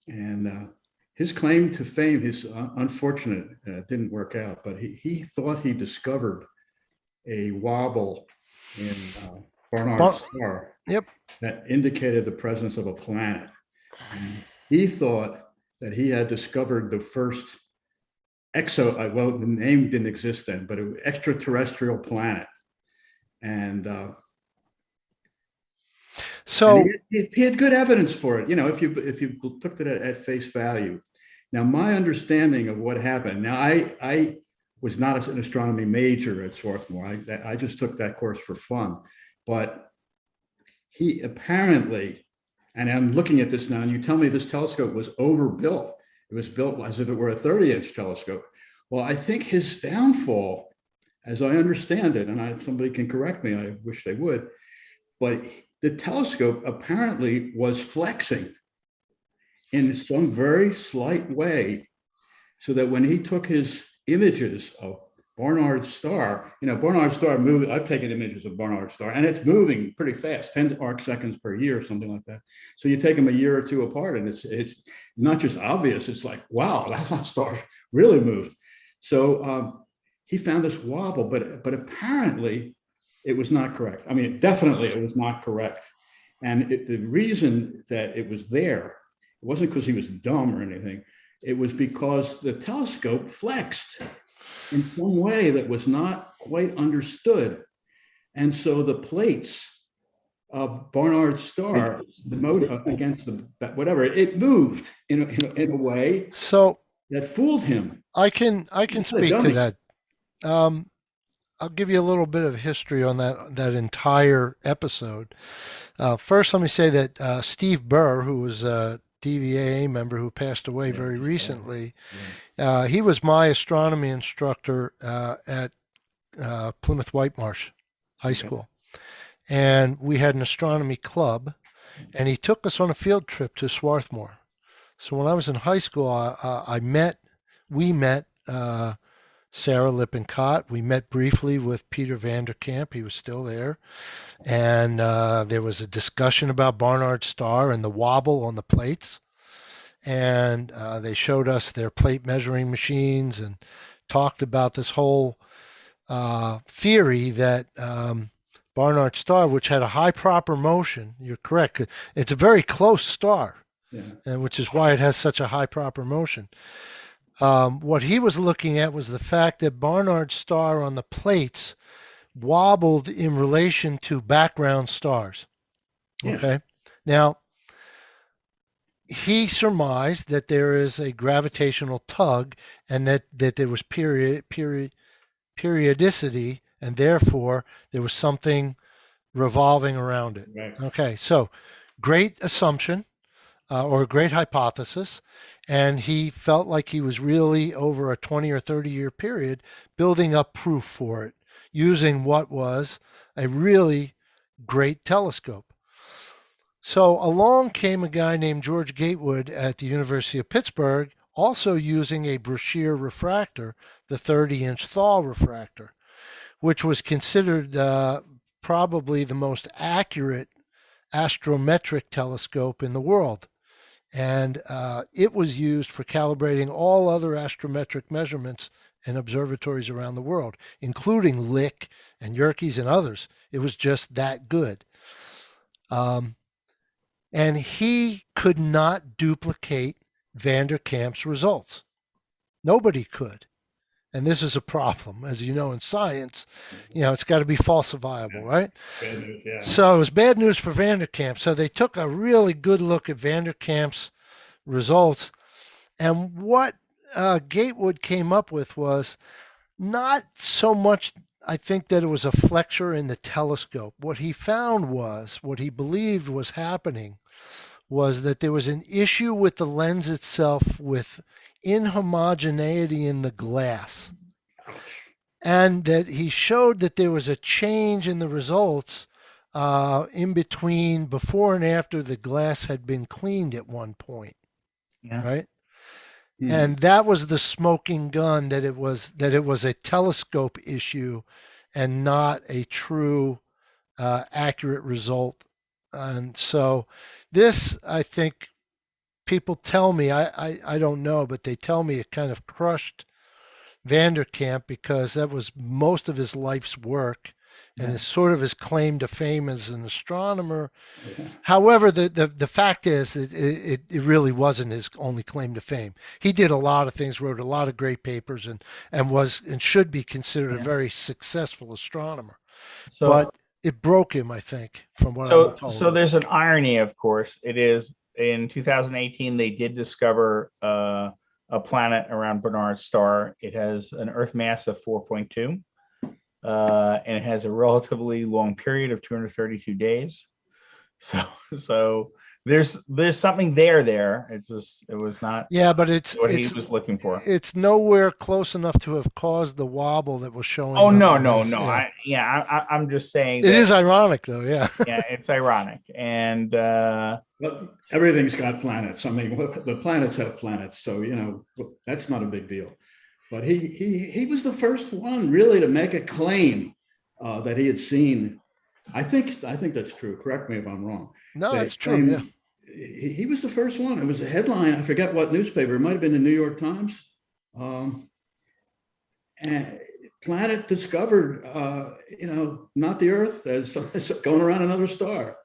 And his claim to fame, his unfortunate, didn't work out, but he thought he discovered a wobble in Barnard's star. Yep. That indicated the presence of a planet. And he thought that he had discovered the first well, the name didn't exist then, but an extraterrestrial planet. And so he had good evidence for it, if you took it at face value. Now, my understanding of what happened, now I was not an astronomy major at Swarthmore. I just took that course for fun, but he apparently, and I'm looking at this now, and you tell me this telescope was overbuilt. It was built as if it were a 30-inch telescope. Well, I think his downfall, as I understand it, and somebody can correct me, I wish they would, but the telescope apparently was flexing in some very slight way, so that when he took his images of Barnard's star, Barnard's star moved. I've taken images of Barnard's star, and it's moving pretty fast, 10 arc seconds per year, something like that. So you take them a year or two apart, and it's not just obvious. It's like, wow, that star really moved. So he found this wobble, but apparently it was not correct. I mean, definitely it was not correct. And the reason that it was there, it wasn't because he was dumb or anything. It was because the telescope flexed in some way that was not quite understood. And so the plates of Barnard's star, the motor against the whatever, it moved in a way so that fooled him. I can speak to that. I'll give you a little bit of history on that entire episode. First, let me say that Steve Burr, who was a DVAA member who passed away very recently, he was my astronomy instructor at Plymouth Whitemarsh High School. And we had an astronomy club, and he took us on a field trip to Swarthmore. So when I was in high school, we met Sarah Lippincott. We met briefly with Peter Vanderkamp. He was still there. And there was a discussion about Barnard's star and the wobble on the plates. And they showed us their plate measuring machines and talked about this whole theory that Barnard's star, which had a high proper motion, you're correct, it's a very close star, and which is why it has such a high proper motion. What he was looking at was the fact that Barnard's star on the plates wobbled in relation to background stars. Okay. Now, he surmised that there is a gravitational tug and that there was periodicity, and therefore there was something revolving around it. Right. Okay. So great assumption or a great hypothesis. And he felt like he was really, over a 20 or 30 year period, building up proof for it, using what was a really great telescope. So along came a guy named George Gatewood at the University of Pittsburgh, also using a Brashear refractor, the 30-inch Thal refractor, which was considered probably the most accurate astrometric telescope in the world. And it was used for calibrating all other astrometric measurements in observatories around the world, including Lick and Yerkes and others. It was just that good. And he could not duplicate Vanderkamp's results. Nobody could. And this is a problem, as you know, in science, it's got to be falsifiable, right? Bad news, yeah. So it was bad news for Vanderkamp. So they took a really good look at Vanderkamp's results. And what Gatewood came up with was not so much, I think, that it was a flexure in the telescope. What he found was, what he believed was happening was that there was an issue with the lens itself with inhomogeneity in the glass. And that he showed that there was a change in the results in between before and after the glass had been cleaned at one point. Yeah. Right. And that was the smoking gun, that it was a telescope issue and not a true accurate result. And so this, I think, people tell me, I don't know, but they tell me it kind of crushed Vanderkamp because that was most of his life's work and it's sort of his claim to fame as an astronomer. However, the fact is that it really wasn't his only claim to fame. He did a lot of things, wrote a lot of great papers, and should be considered a very successful astronomer. So, but it broke him, I think, from what I'm told. So there's an irony, of course. It is in 2018 they did discover a planet around Barnard's star. It has an Earth mass of 4.2. And it has a relatively long period of 232 days. So there's something there. It was not. Yeah, but it's what he was looking for. It's nowhere close enough to have caused the wobble that was showing. Oh no. Yeah. I'm just saying. It is ironic though. Yeah. Yeah, it's ironic, and well, everything's got planets. I mean, the planets have planets, so that's not a big deal. But he was the first one really to make a claim that he had seen. I think that's true. Correct me if I'm wrong. No, that's true. Yeah. He was the first one. It was a headline. I forget what newspaper. It might have been the New York Times. And planet discovered, not the Earth, as going around another star.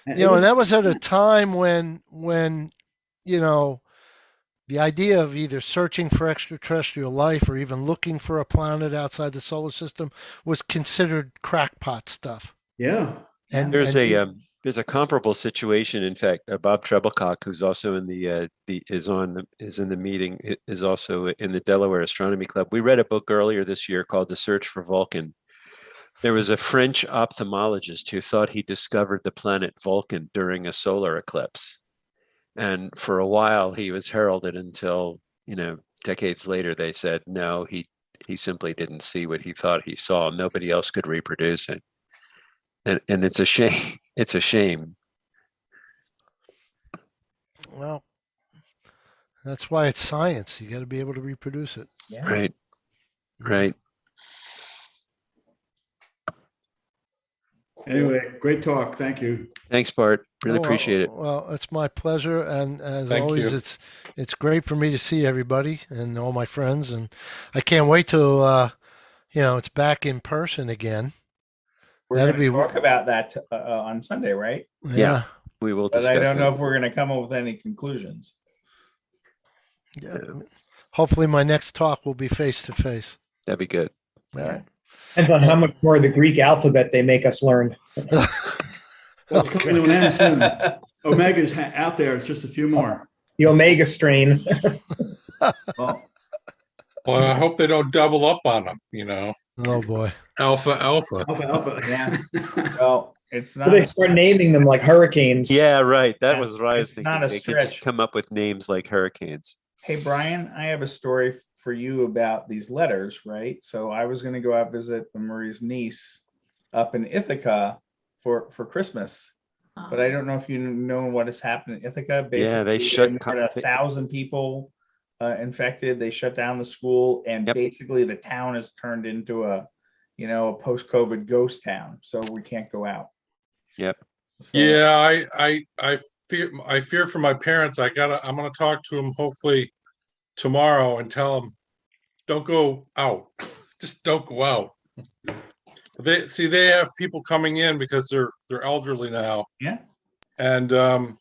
And that was at a time when the idea of either searching for extraterrestrial life or even looking for a planet outside the solar system was considered crackpot stuff. Yeah. And there's a comparable situation. In fact, Bob Treblecock, who's also in is in the meeting, is also in the Delaware Astronomy Club. We read a book earlier this year called The Search for Vulcan. There was a French ophthalmologist who thought he discovered the planet Vulcan during a solar eclipse. And for a while he was heralded until, decades later, they said, no, he simply didn't see what he thought he saw. Nobody else could reproduce it. And it's a shame. It's a shame. Well, that's why it's science. You got to be able to reproduce it. Yeah. Right. Right. Anyway, great talk. Thank you. Thanks, Bart. Really appreciate it. Well, it's my pleasure. And as Thank always, you. it's great for me to see everybody and all my friends. And I can't wait till, it's back in person again. We're going to talk about that on Sunday, right? Yeah. We will But discuss I don't know that. if we're going to come up with any conclusions. Yeah. Hopefully my next talk will be face to face. That'd be good. All right. Depends on how much more of the Greek alphabet they make us learn. Well, it's coming to an end soon. Omega's out there. It's just a few more. The Omega strain. Well, Well, I hope they don't double up on them, Oh boy. Alpha. Alpha. yeah. Well, it's not. They start naming them like hurricanes. Yeah, right. That was what I was It's thinking. not a They could just stretch. come up with names like hurricanes. Hey, Brian, I have a story for you about these letters, right? So I was going to go out visit Marie's niece up in Ithaca for Christmas, but I don't know if you know what has happened in Ithaca. Yeah, they Basically, shut had 1,000 people infected. They shut down the school, and basically the town has turned into a post-COVID ghost town. So we can't go out. Yep. So, Yeah, I fear for my parents. I'm gonna talk to them hopefully tomorrow and tell them, don't go out. Just don't go out. They have people coming in because they're elderly now. Yeah. And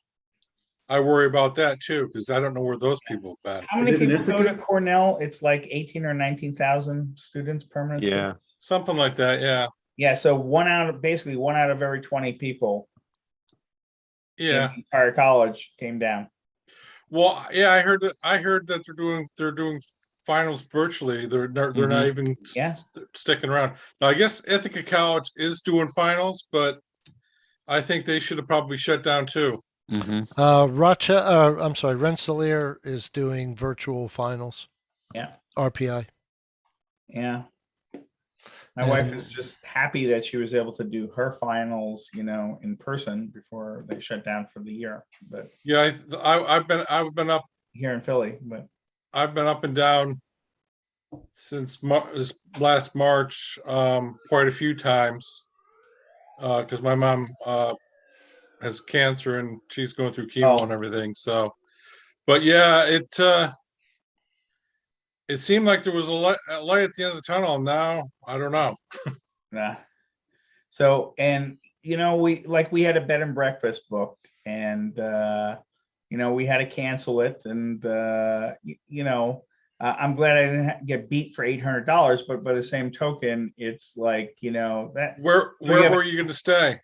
I worry about that too, because I don't know where those people have been. How many Is it in people go to Ithaca? Cornell? It's like 18 or 19,000 students, permanent. Yeah. students. Something like that, yeah. Yeah. So basically one out of every 20 people in Yeah. the entire college came down. Well, yeah, I heard that they're doing finals virtually. They're not even Yeah. sticking around. Now, I guess Ithaca College is doing finals, but I think they should have probably shut down too. Rensselaer is doing virtual finals. Yeah. RPI. Yeah. My wife is just happy that she was able to do her finals, in person before they shut down for the year. But yeah, I've been up here in Philly, but I've been up and down since this last March quite a few times because my mom has cancer and she's going through chemo and everything. So, but yeah, it seemed like there was a light at the end of the tunnel. Now I don't know. Nah. So, and we had a bed and breakfast booked, and we had to cancel it, and I'm glad I didn't get beat for $800, but by the same token, it's like that. Where were you going to stay?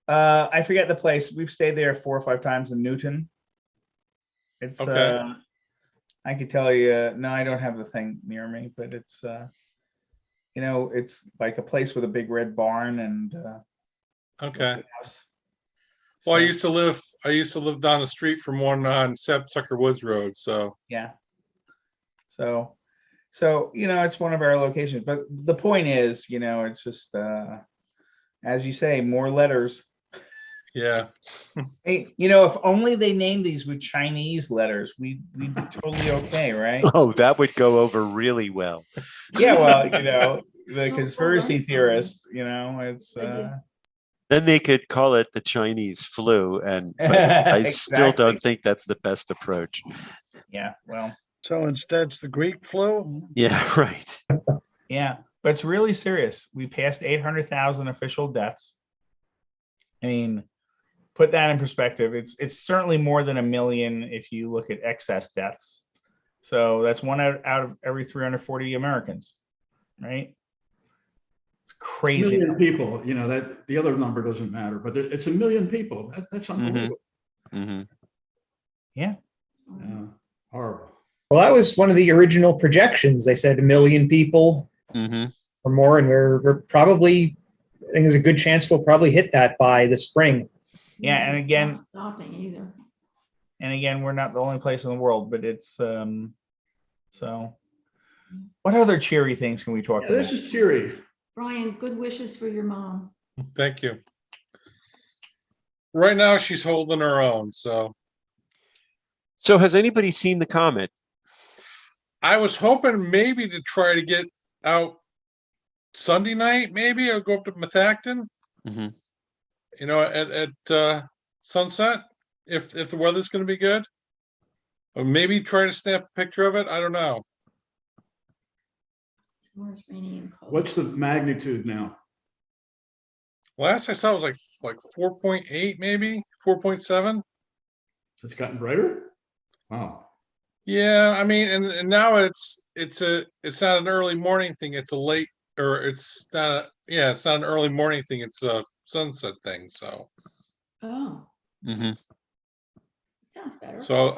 I forget the place. We've stayed there 4 or 5 times in Newton. It's okay. I could tell you. No, I don't have the thing near me, but it's it's like a place with a big red barn and okay. Well, I used to live down the street from one on Sapsucker Woods Road. So yeah. So it's one of our locations. But the point is, it's just as you say, more letters. Yeah. Hey, if only they named these with Chinese letters, we'd be totally okay, right? Oh, that would go over really well. Yeah, well, the conspiracy theorists, it's then they could call it the Chinese flu, but I still don't think that's the best approach. Yeah, well. So instead, it's the Greek flu? Yeah, right. Yeah, but it's really serious. We passed 800,000 official deaths. I mean, put that in perspective. It's certainly more than 1 million if you look at excess deaths. So that's 1 out of every 340 Americans, right? It's crazy. 1 million people. That the other number doesn't matter, but it's 1 million people. That's unbelievable. Yeah. Horrible. Well, that was one of the original projections. They said 1 million people or more, and we're probably, I think there's a good chance we'll probably hit that by the spring. Yeah, and again, Not stopping either. And again, we're not the only place in the world, but it's so. What other cheery things can we talk about? This is cheery. Brian, good wishes for your mom. Thank you. Right now, she's holding her own. So has anybody seen the comet? I was hoping maybe to try to get out Sunday night. Maybe I'll go up to Methacton. At sunset, if the weather's going to be good, or maybe try to snap a picture of it. I don't know. Tomorrow's rainy and cold. What's the magnitude now? Last I saw it was like 4.8, maybe 4.7. It's gotten brighter. Wow. Yeah, I mean, and now it's not an early morning thing. It's a late, or it's not. It's not an early morning thing. It's a sunset thing. So. Oh. Sounds better. So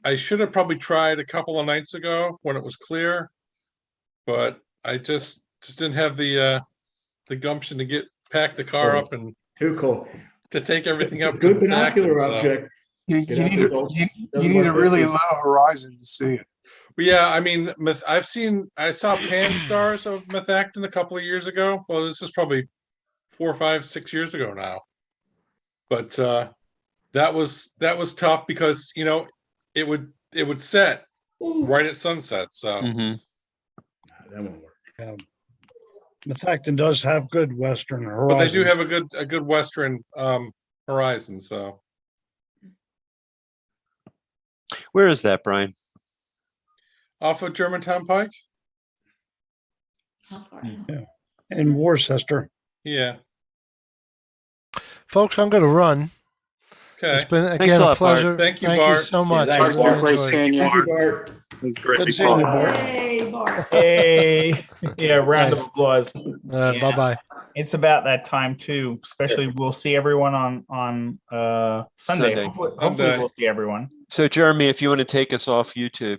I should have probably tried a couple of nights ago when it was clear, but I just didn't have the gumption to pack the car up and too cool to take everything up. Good binocular object. You need a really low horizon to see it. Yeah, I mean, I saw pan stars of Methacton a couple of years ago. Well, this is probably 4, 5, 6 years ago now. But that was tough because it would set right at sunset. So that won't work. Methacton does have good western horizon. But they do have a good western horizon. So where is that, Brian? Off of Germantown Pike. Yeah, in Worcester. Yeah. Folks, I'm going to run. Okay. It's been Thanks again a a lot, Bart. pleasure. Thank you, you Bart. so much. thanks, I really Bart. Great enjoyed it. seeing you. Thank you, Bart. It's great. Good seeing you, Bart. Hey, Bart. Hey, yeah, round of Thanks. applause. Bye bye. It's about that time too. Especially, we'll see everyone on Sunday. Sunday. Hopefully Sunday. we'll see everyone. So Jeremy, if you want to take us off YouTube, you